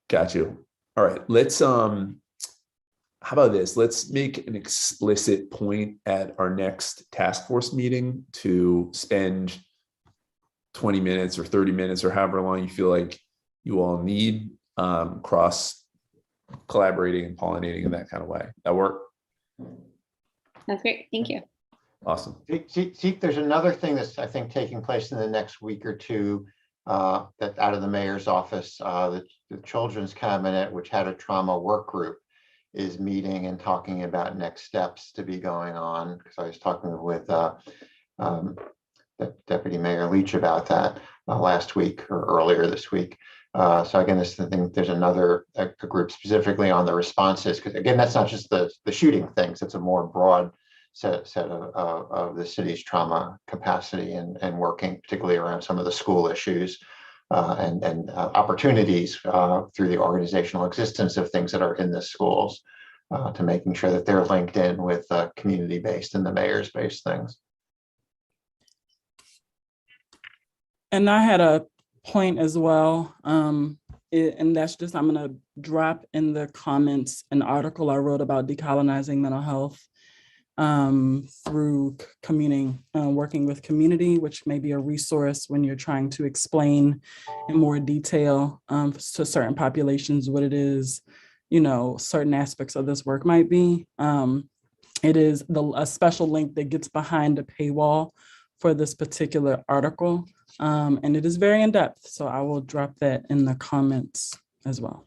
Got you. All right, let's how about this? Let's make an explicit point at our next task force meeting to spend 20 minutes or 30 minutes or however long you feel like you all need cross collaborating and pollinating in that kind of way. That work? That's great. Thank you. Awesome. See, there's another thing that's, I think, taking place in the next week or two that out of the mayor's office, the children's cabinet, which had a trauma work group, is meeting and talking about next steps to be going on. Because I was talking with Deputy Mayor Leach about that last week or earlier this week. So again, I think there's another a group specifically on the responses, because again, that's not just the shooting things, it's a more broad set of the city's trauma capacity and working particularly around some of the school issues and opportunities through the organizational existence of things that are in the schools to making sure that they're linked in with community-based and the mayor's-based things. And I had a point as well, and that's just, I'm going to drop in the comments an article I wrote about decolonizing mental health through working with community, which may be a resource when you're trying to explain in more detail to certain populations what it is, certain aspects of this work might be. It is a special link that gets behind a paywall for this particular article. And it is very in-depth, so I will drop that in the comments as well.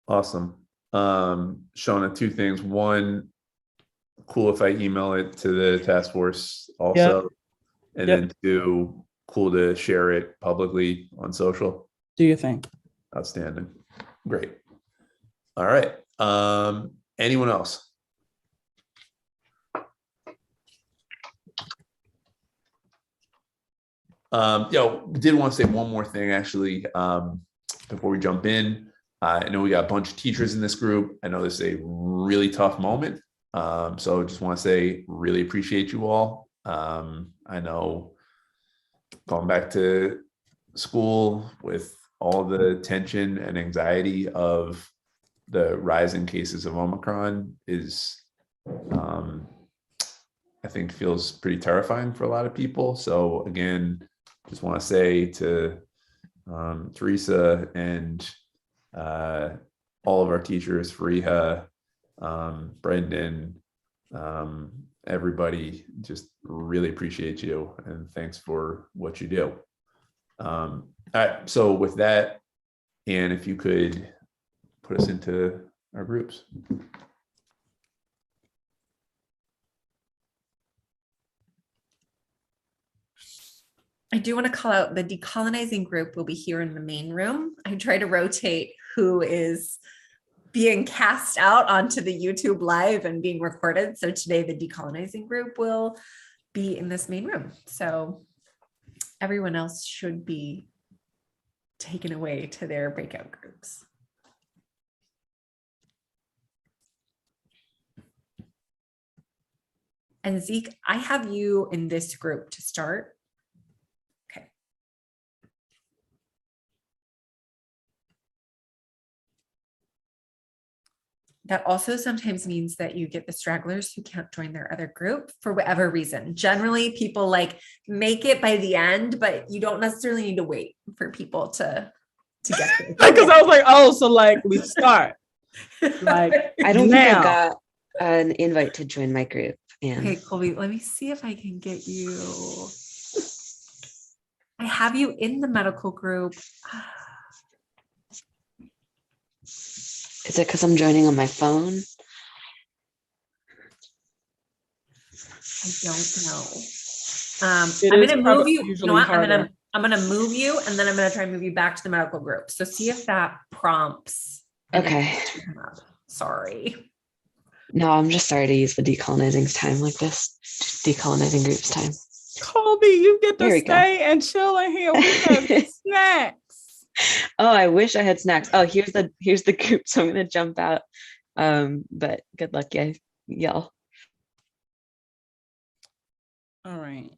Awesome. Shauna, two things. One, cool if I email it to the task force also. Yep. And then two, cool to share it publicly on social. Do you think? Outstanding. Great. All right. Anyone else? Did want to say one more thing actually before we jump in. I know we got a bunch of teachers in this group. I know this is a really tough moment. So just want to say really appreciate you all. I know going back to school with all the tension and anxiety of the rise in cases of Omicron is I think feels pretty terrifying for a lot of people. So again, just want to say to Teresa and all of our teachers, Fariha, Brendan, everybody, just really appreciate you and thanks for what you do. All right, so with that, and if you could put us into our groups. I do want to call out the decolonizing group will be here in the main room. I try to rotate who is being cast out onto the YouTube live and being recorded. So today the decolonizing group will be in this main room. So everyone else should be taken away to their breakout groups. And Zeke, I have you in this group to start. That also sometimes means that you get the stragglers who can't join their other group for whatever reason. Generally, people like make it by the end, but you don't necessarily need to wait for people to get there. Because I was like, oh, so like we start. Like I don't think I got an invite to join my group. And okay, Colby, let me see if I can get you. I have you in the medical group. Is it because I'm joining on my phone? I don't know. I'm going to move you. You know what? I'm going to move you, and then I'm going to try and move you back to the medical group. So see if that prompts. Okay. Sorry. No, I'm just sorry to use the decolonizing time like this. Decolonizing groups time. Colby, you get to stay and chill in here. We have snacks. Oh, I wish I had snacks. Oh, here's the group, so I'm gonna jump out. But good luck, y'all. All right.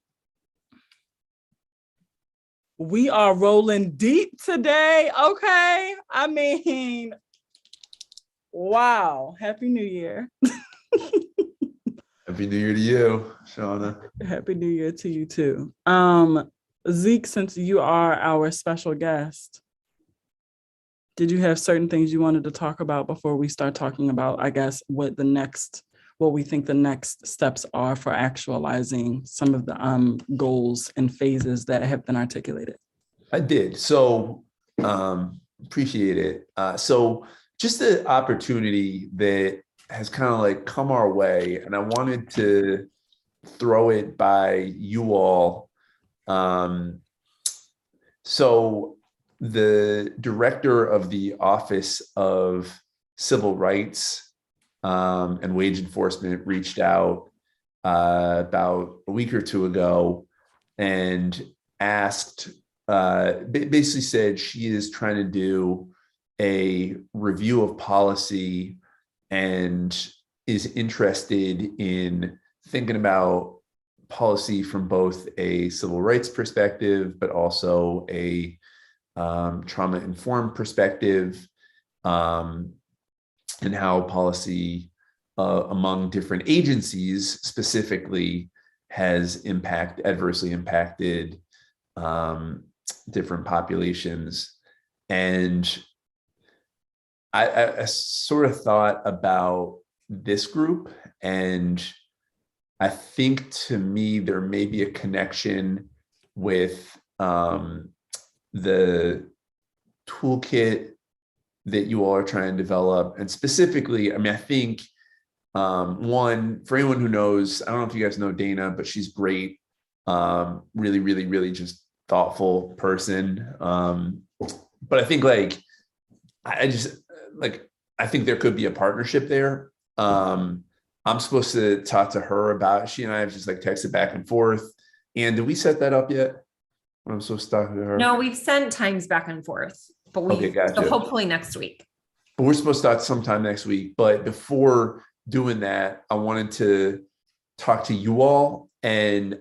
We are rolling deep today. Okay. I mean, Wow. Happy New Year. Happy New Year to you, Shauna. Happy New Year to you too. Zeke, since you are our special guest, did you have certain things you wanted to talk about before we start talking about, I guess, what we think the next steps are for actualizing some of the goals and phases that have been articulated? I did. So appreciate it. So just the opportunity that has kind of like come our way, and I wanted to throw it by you all. So the director of the Office of Civil Rights and Wage Enforcement reached out about a week or two ago and asked, basically said she is trying to do a review of policy and is interested in thinking about policy from both a civil rights perspective, but also a trauma-informed perspective, and how policy among different agencies specifically has adversely impacted different populations. And I sort of thought about this group, and I think to me there may be a connection with the toolkit that you all are trying to develop. And specifically, I mean, I think one, for anyone who knows, I don't know if you guys know Dana, but she's great. Really, really, really just thoughtful person. But I think I think there could be a partnership there. I'm supposed to talk to her about it. She and I have just like texted back and forth. And did we set that up yet? I'm supposed to talk to her. No, we've sent times back and forth, but so hopefully next week. But we're supposed to start sometime next week. But before doing that, I wanted to talk to you all and,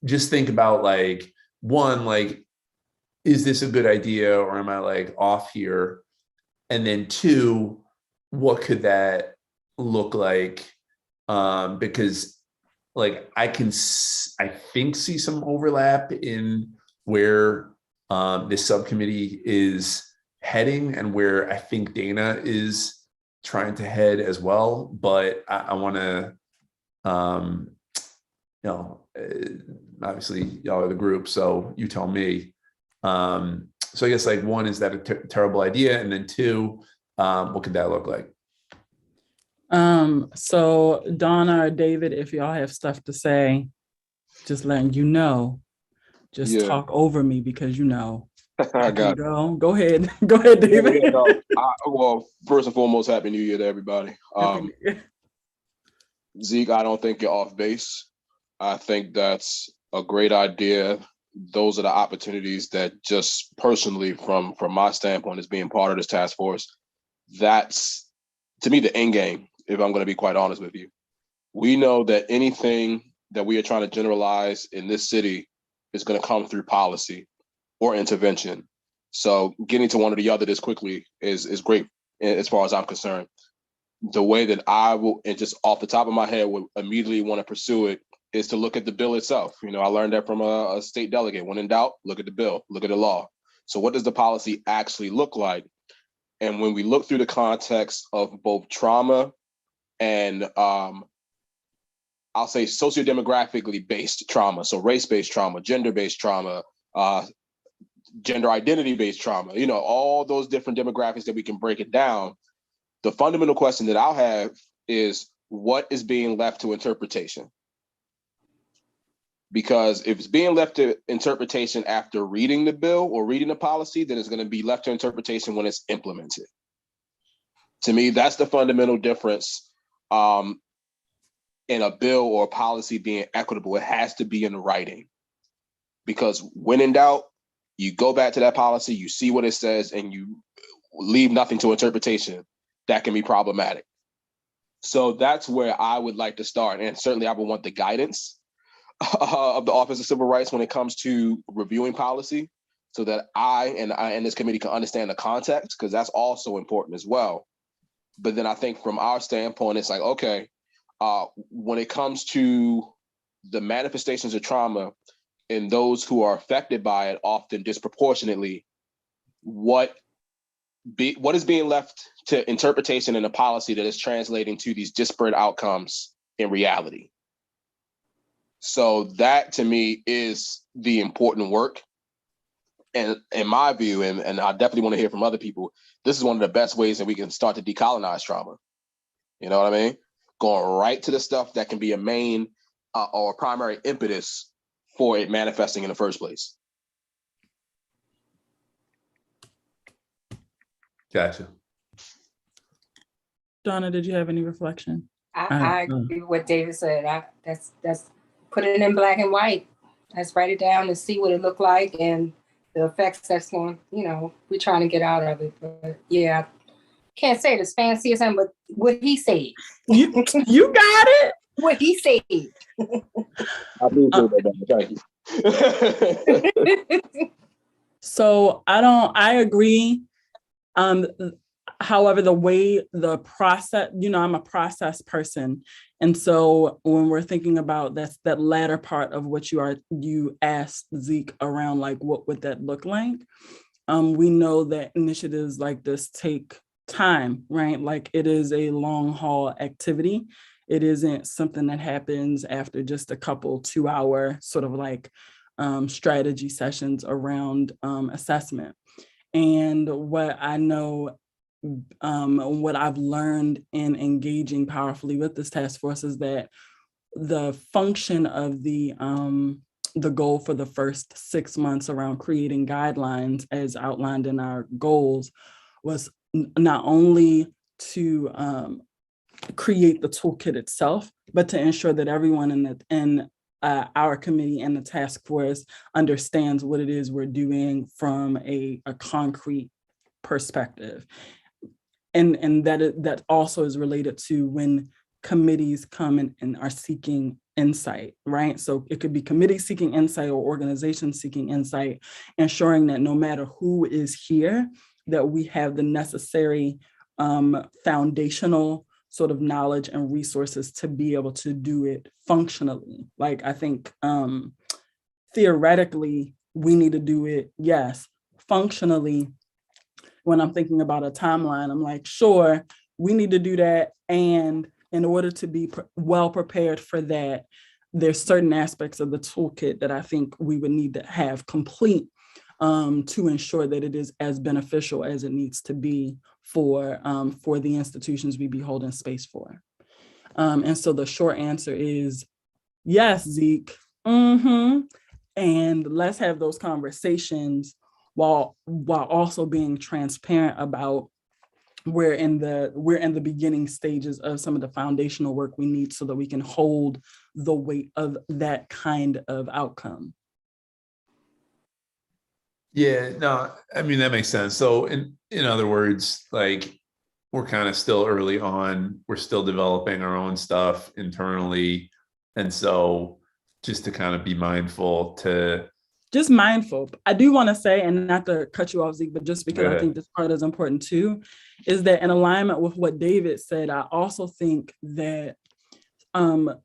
just think about one, is this a good idea or am I off here? And then two, what could that look like? Because I think see some overlap in where this subcommittee is heading and where I think Dana is trying to head as well. But I want to, obviously y'all are the group, so you tell me. So I guess one, is that a terrible idea? And then two, what could that look like? So Donna or David, if y'all have stuff to say, just letting you know, just talk over me because I got it. Go ahead. Go ahead, David. Well, first and foremost, Happy New Year to everybody. Zeke, I don't think you're off base. I think that's a great idea. Those are the opportunities that just personally from my standpoint as being part of this task force, that's to me the end game, if I'm going to be quite honest with you. We know that anything that we are trying to generalize in this city is going to come through policy or intervention. So getting to one or the other this quickly is great as far as I'm concerned. The way that I will, and just off the top of my head, would immediately want to pursue it is to look at the bill itself. I learned that from a state delegate. When in doubt, look at the bill, look at the law. So what does the policy actually look like? And when we look through the context of both trauma and I'll say sociodemographically based trauma, so race-based trauma, gender-based trauma, gender identity-based trauma, all those different demographics that we can break it down. The fundamental question that I'll have is what is being left to interpretation? Because if it's being left to interpretation after reading the bill or reading the policy, then it's going to be left to interpretation when it's implemented. To me, that's the fundamental difference in a bill or a policy being equitable. It has to be in writing. Because when in doubt, you go back to that policy, you see what it says, and you leave nothing to interpretation. That can be problematic. So that's where I would like to start. And certainly I would want the guidance of the Office of Civil Rights when it comes to reviewing policy, so that I and this committee can understand the context, because that's also important as well. But then I think from our standpoint, it's like, okay, when it comes to the manifestations of trauma and those who are affected by it, often disproportionately, what is being left to interpretation and a policy that is translating to these disparate outcomes in reality? So that to me is the important work. And in my view, and I definitely want to hear from other people, this is one of the best ways that we can start to decolonize trauma. You know what I mean? Going right to the stuff that can be a main or primary impetus for it manifesting in the first place. Gotcha. Donna, did you have any reflection? I agree with what David said. That's put it in black and white. Let's write it down and see what it looked like and the effects that's going, we're trying to get out of it. But yeah, can't say it as fancy as him, but what he said. You got it. What he said. I appreciate that. Thank you. So I agree. However, the process, I'm a process person. And so when we're thinking about that latter part of what you asked Zeke around, like, what would that look like? We know that initiatives like this take time, right? Like, it is a long haul activity. It isn't something that happens after just a couple 2-hour sort of like strategy sessions around assessment. And what I know, what I've learned in engaging powerfully with this task force is that the function of the goal for the first 6 months around creating guidelines as outlined in our goals was not only to create the toolkit itself, but to ensure that everyone in our committee and the task force understands what it is we're doing from a concrete perspective. And that also is related to when committees come and are seeking insight, right? So it could be committees seeking insight or organizations seeking insight, ensuring that no matter who is here, that we have the necessary foundational sort of knowledge and resources to be able to do it functionally. Like, I think theoretically, we need to do it, yes. Functionally, when I'm thinking about a timeline, I'm like, sure, we need to do that. And in order to be well prepared for that, there's certain aspects of the toolkit that I think we would need to have complete to ensure that it is as beneficial as it needs to be for the institutions we be holding space for. And so the short answer is yes, Zeke. And let's have those conversations while also being transparent about we're in the beginning stages of some of the foundational work we need so that we can hold the weight of that kind of outcome. Yeah, no, I mean, that makes sense. So in other words, like, we're kind of still early on, we're still developing our own stuff internally. And so just to kind of be mindful to. Just mindful. I do want to say, and not to cut you off, Zeke, but just because I think this part is important too, is that in alignment with what David said, I also think that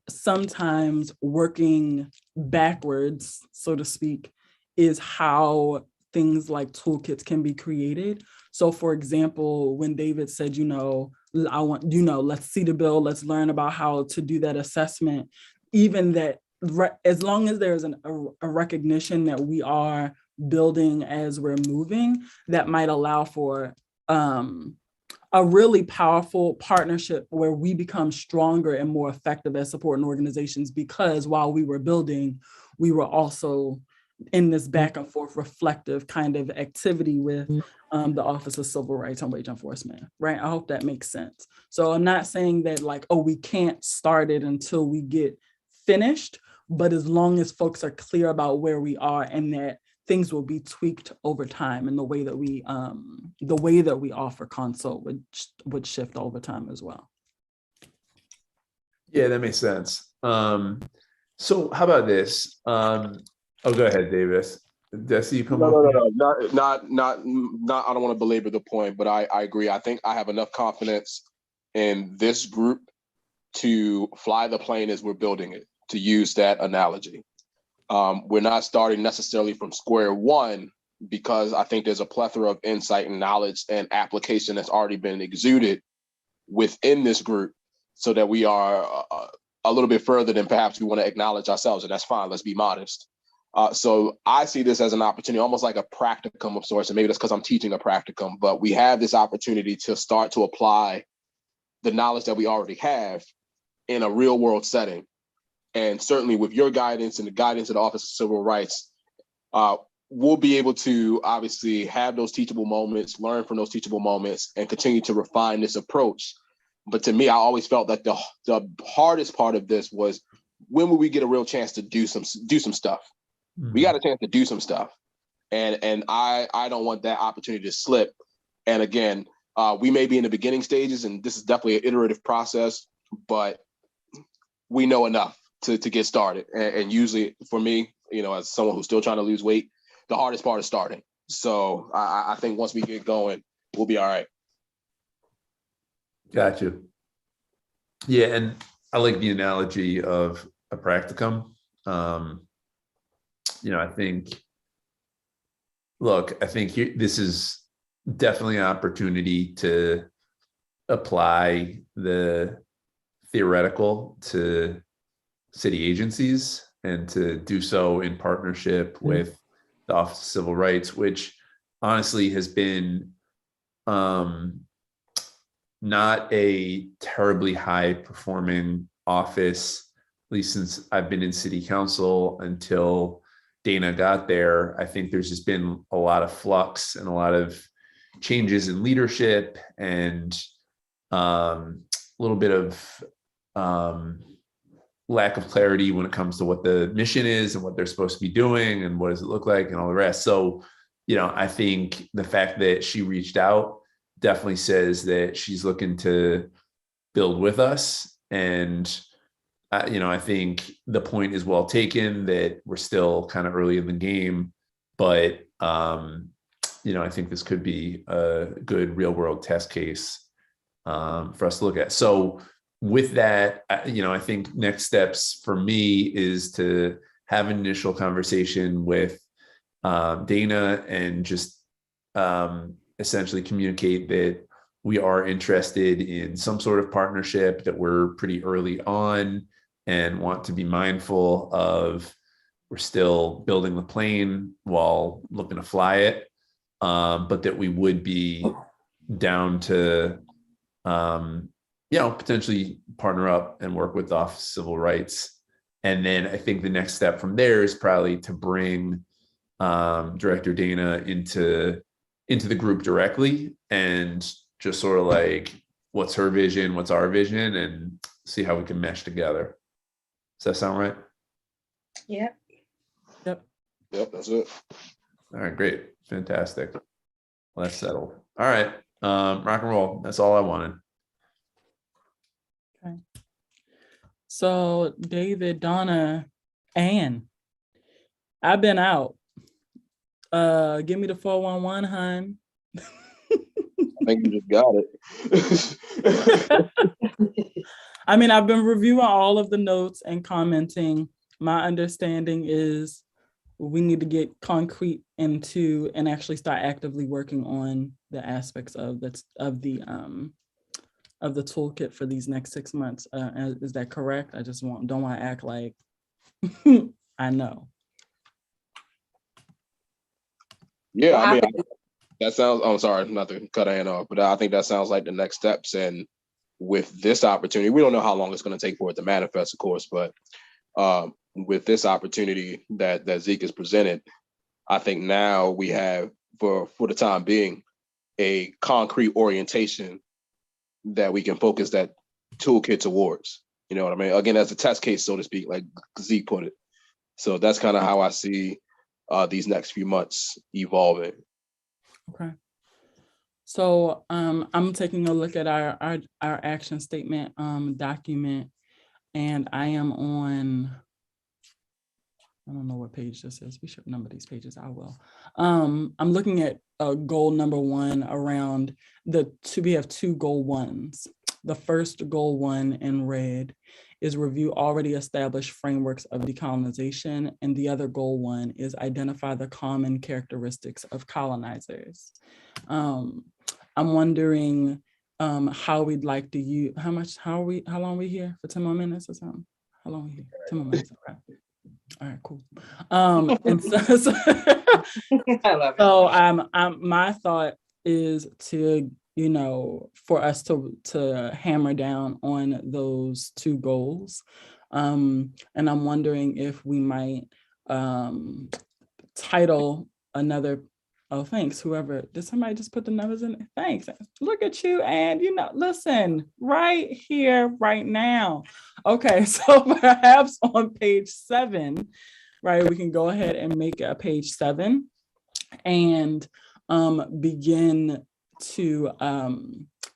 sometimes working backwards, so to speak, is how things like toolkits can be created. So for example, when David said, let's see the bill, let's learn about how to do that assessment, even that, as long as there's a recognition that we are building as we're moving, that might allow for a really powerful partnership where we become stronger and more effective as supporting organizations, because while we were building, we were also in this back and forth reflective kind of activity with the Office of Civil Rights and Wage Enforcement, right? I hope that makes sense. So I'm not saying that like, oh, we can't start it until we get finished, but as long as folks are clear about where we are and that things will be tweaked over time, and the way that we offer consult would shift over time as well. Yeah, that makes sense. So how about this? Oh, go ahead, Davis. Desi, you come up. No, not. I don't want to belabor the point, but I agree. I think I have enough confidence in this group to fly the plane as we're building it, to use that analogy. We're not starting necessarily from square one, because I think there's a plethora of insight and knowledge and application that's already been exuded within this group, so that we are a little bit further than perhaps we want to acknowledge ourselves, and that's fine. Let's be modest. So I see this as an opportunity, almost like a practicum of sorts, and maybe that's because I'm teaching a practicum, but we have this opportunity to start to apply the knowledge that we already have in a real world setting. And certainly with your guidance and the guidance of the Office of Civil Rights, we'll be able to obviously have those teachable moments, learn from those teachable moments, and continue to refine this approach. But to me, I always felt that the hardest part of this was, when will we get a real chance to do some stuff? We got a chance to do some stuff. And I don't want that opportunity to slip. And again, we may be in the beginning stages, and this is definitely an iterative process, but we know enough to get started. And usually for me, as someone who's still trying to lose weight, the hardest part is starting. So I think once we get going, we'll be all right. Gotcha. Yeah, and I like the analogy of a practicum. I think, look, I think this is definitely an opportunity to apply the theoretical to city agencies, and to do so in partnership with the Office of Civil Rights, which honestly has been not a terribly high performing office, at least since I've been in city council until Dana got there. I think there's just been a lot of flux and a lot of changes in leadership, and a little bit of lack of clarity when it comes to what the mission is and what they're supposed to be doing and what does it look like and all the rest. So, I think the fact that she reached out definitely says that she's looking to build with us. And, I think the point is well taken that we're still kind of early in the game, but, I think this could be a good real world test case for us to look at. So with that, I think next steps for me is to have an initial conversation with Dana, and just essentially communicate that we are interested in some sort of partnership, that we're pretty early on and want to be mindful of, we're still building the plane while looking to fly it, but that we would be down to potentially partner up and work with the Office of Civil Rights. And then I think the next step from there is probably to bring Director Dana into the group directly, and just sort of like, what's her vision, what's our vision, and see how we can mesh together. Does that sound right? Yeah. Yep, that's it. All right, great. Fantastic. Well, that's settled. All right. Rock and roll. That's all I wanted. Okay. So David, Donna, Ann, I've been out. Give me the 411, hun. I think you just got it. I mean, I've been reviewing all of the notes and commenting. My understanding is we need to get concrete into and actually start actively working on the aspects of the toolkit for these next 6 months. Is that correct? I just don't want to act like I know. Yeah, I mean, that sounds, I'm sorry, not to cut Ann off, but I think that sounds like the next steps. And with this opportunity, we don't know how long it's going to take for it to manifest, of course, but with this opportunity that Zeke has presented, I think now we have, for the time being, a concrete orientation that we can focus that toolkit towards. You know what I mean? Again, as a test case, so to speak, like Zeke put it. So that's kind of how I see these next few months evolving. Okay. So I'm taking a look at our action statement document, and I am on, I don't know what page this is. We should number these pages. I will. I'm looking at goal number 1 around we have 2 goal 1s. the first goal 1 in red is review already established frameworks of decolonization. And the other goal 1 is identify the common characteristics of colonizers. I'm wondering how we'd like to use, how long are we here? For 10 more minutes or something? How long are we here? 10 more minutes, okay. All right, cool. And so I love it. so my thought is to, you know, for us to hammer down on those 2 goals. And I'm wondering if we might title another, oh, thanks, whoever, did somebody just put the numbers in? Thanks, look at you, and you know, listen, right here, right now. Okay, so perhaps on page 7, right, we can go ahead and make a page 7 and begin to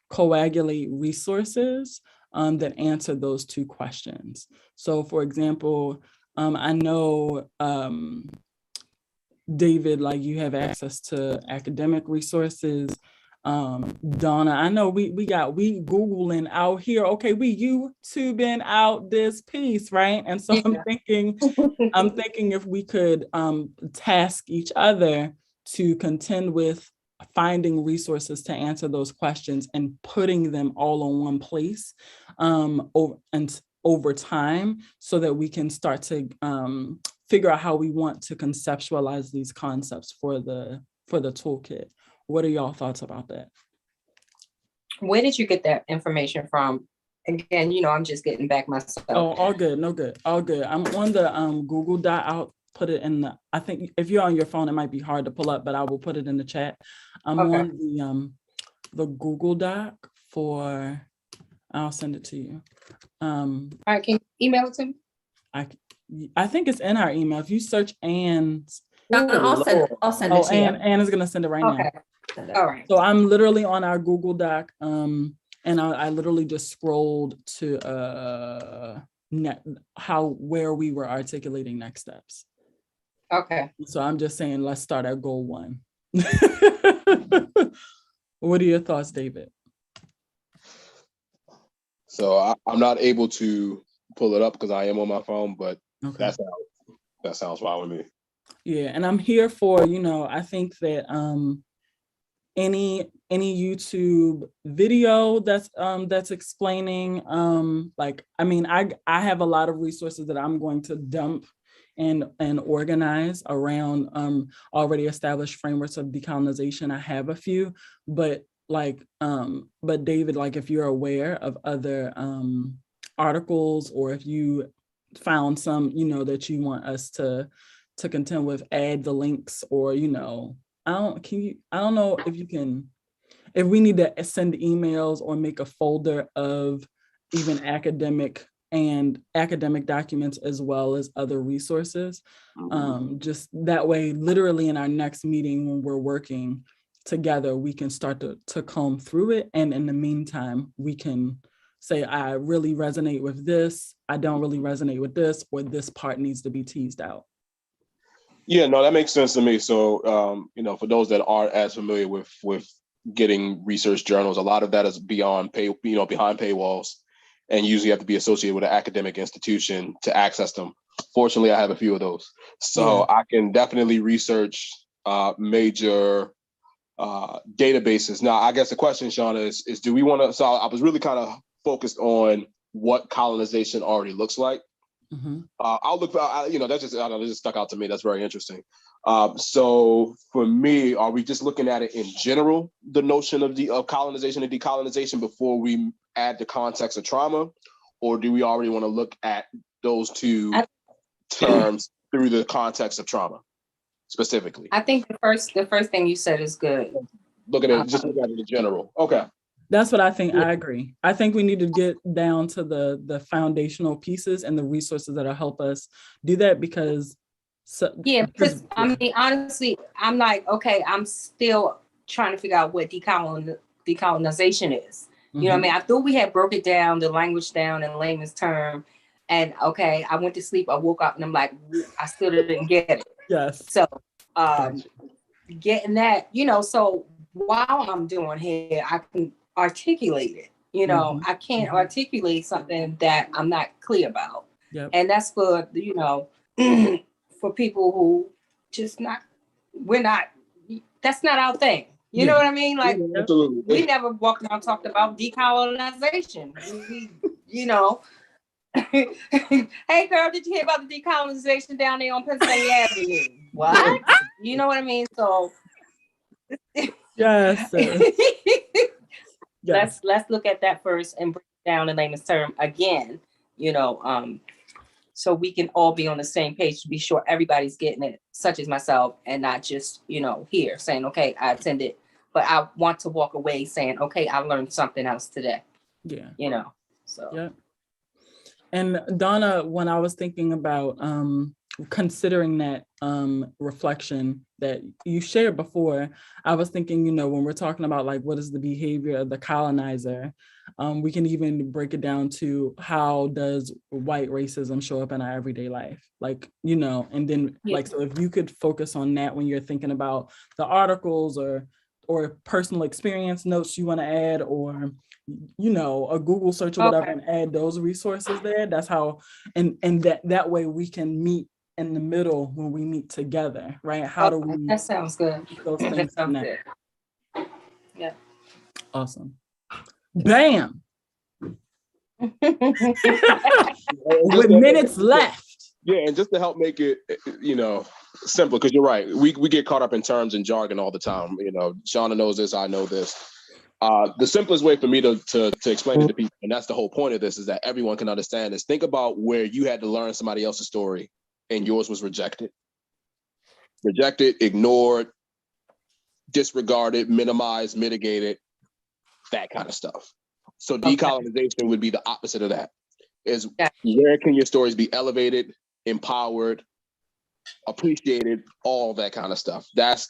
coagulate resources that answer those 2 questions. So for example, I know David, like you have access to academic resources. Donna, I know we Googling out here. Okay, we YouTubing out this piece, right? And so I'm thinking if we could task each other to contend with finding resources to answer those questions and putting them all in one place over time, so that we can start to figure out how we want to conceptualize these concepts for the toolkit. What are y'all thoughts about that? Where did you get that information from? Again, you know, I'm just getting back myself. Oh, all good, no good, all good. I'm on the Google Doc. I'll put it in the, I think if you're on your phone, it might be hard to pull up, but I will put it in the chat. I'm on the Google Doc for, I'll send it to you. All right, can you email it to me? I think it's in our email. If you search Anne's, I'll send it to you. Anne is gonna send it right now. All right. So I'm literally on our Google Doc, and I literally just scrolled to where we were articulating next steps. Okay. So I'm just saying, let's start at goal 1. What are your thoughts, David? So I'm not able to pull it up because I am on my phone, but that sounds fine with me. Yeah, and I'm here for, you know, I think that any YouTube video that's explaining, like, I mean, I have a lot of resources that I'm going to dump and organize around already established frameworks of decolonization. I have a few, but but David, like, if you're aware of other articles, or if you found some, you know, that you want us to contend with, add the links, or, you know, I don't know if you can, if we need to send emails or make a folder of even academic documents as well as other resources. Just that way, literally in our next meeting when we're working together, we can start to comb through it. And in the meantime, we can say, I really resonate with this, I don't really resonate with this, or this part needs to be teased out. Yeah, no, that makes sense to me. So, you know, for those that aren't as familiar with getting research journals, a lot of that is behind paywalls, and usually have to be associated with an academic institution to access them. Fortunately, I have a few of those, so I can definitely research major databases. Now, I guess the question, Shauna, is do we want to? So I was really kind of focused on what colonization already looks like. I'll look, you know, that's just, I don't know, this just stuck out to me. That's very interesting. So for me, are we just looking at it in general, the notion of colonization and decolonization, before we add the context of trauma? Or do we already want to look at those 2 terms through the context of trauma specifically? I think the first thing you said is good. Look at it, just look at it in general. Okay. That's what I think. I agree. I think we need to get down to the foundational pieces and the resources that'll help us do that, because because I mean, honestly, I'm like, okay, I'm still trying to figure out what decolonization is. You know what I mean? I thought we had broke it down, the language down in layman's term. And okay, I went to sleep, I woke up and I'm like, I still didn't get it. Yes. So getting that, you know, so while I'm doing here, I can articulate it. You know, I can't articulate something that I'm not clear about. Yep. And that's for, you know, for people who just that's not our thing. You know what I mean? Like, we never walked around and talked about decolonization. You know, hey girl, did you hear about the decolonization down there on Pennsylvania Avenue? What? You know what I mean? So yes. Let's look at that first and break it down in layman's term again, you know, so we can all be on the same page to be sure everybody's getting it, such as myself, and not just, you know, here saying, okay, I attended, but I want to walk away saying, okay, I learned something else today. Yeah. You know, so. Yeah. And Donna, when I was thinking about considering that reflection that you shared before, I was thinking, you know, when we're talking about like, what is the behavior of the colonizer, we can even break it down to how does white racism show up in our everyday life? Like, you know, and then like, so if you could focus on that when you're thinking about the articles or personal experience notes you want to add, or you know, a Google search or whatever, and add those resources there. That's how, and that way we can meet in the middle when we meet together, right? How do we? That sounds good. Those things That sounds connect. good. Yeah. Awesome. Bam. With minutes left. Yeah, and just to help make it, you know, simple, because you're right. We get caught up in terms and jargon all the time. You know, Shauna knows this, I know this. The simplest way for me to explain it to people, and that's the whole point of this, is that everyone can understand this. Think about where you had to learn somebody else's story and yours was rejected. Rejected, ignored, disregarded, minimized, mitigated, that kind of stuff. So decolonization would be the opposite of that. Is where can your stories be elevated, empowered, appreciated, all that kind of stuff. That's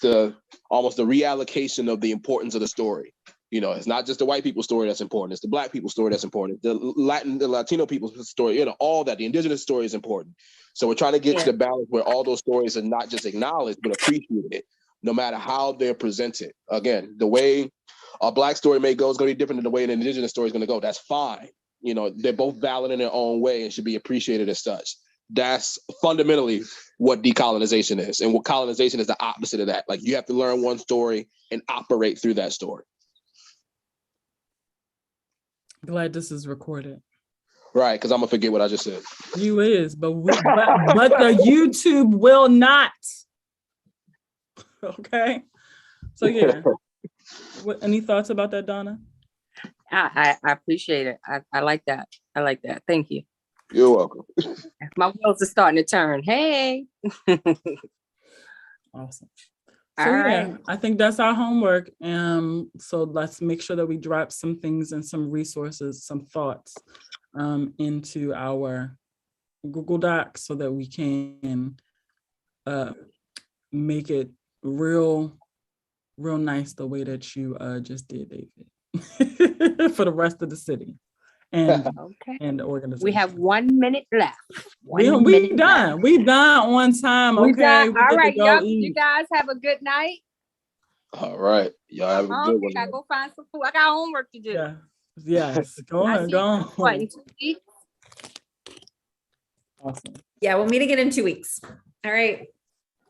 almost the reallocation of the importance of the story. You know, it's not just the white people's story that's important. It's the Black people's story that's important. The Latino people's story, you know, all that. The indigenous story is important. So we're trying to get to the balance where all those stories are not just acknowledged, but appreciated, no matter how they're presented. Again, the way a Black story may go is going to be different than the way an indigenous story is going to go. That's fine. You know, they're both valid in their own way and should be appreciated as such. That's fundamentally what decolonization is. And what colonization is the opposite of that. Like, you have to learn one story and operate through that story. Glad this is recorded. Right, because I'm gonna forget what I just said. You is, but the YouTube will not. Okay. So yeah. Any thoughts about that, Donna? I appreciate it. I like that. I like that. Thank you. You're welcome. My wheels are starting to turn. Hey. Awesome. So yeah, I think that's our homework. So let's make sure that we drop some things and some resources, some thoughts into our Google Docs so that we can make it real nice the way that you just did, David, for the rest of the city and and the organization. We have 1 minute left. We done. We done on time. Okay. All right, you guys have a good night. All right. Y'all have a good one. I gotta go find some food. I got homework to do. Yeah. Yes. Go on. What, in 2 weeks? Awesome. Yeah, we'll meet again in 2 weeks. All right.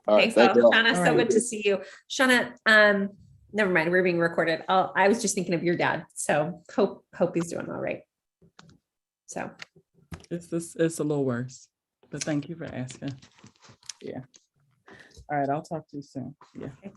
Thanks, thank you all. Shauna. All So right. good to see you. Shauna, never mind, we're being recorded. I was just thinking of your dad. So hope he's doing all right. So it's a little worse, but thank you for asking. Yeah. All right, I'll talk to you soon. Yeah. Okay.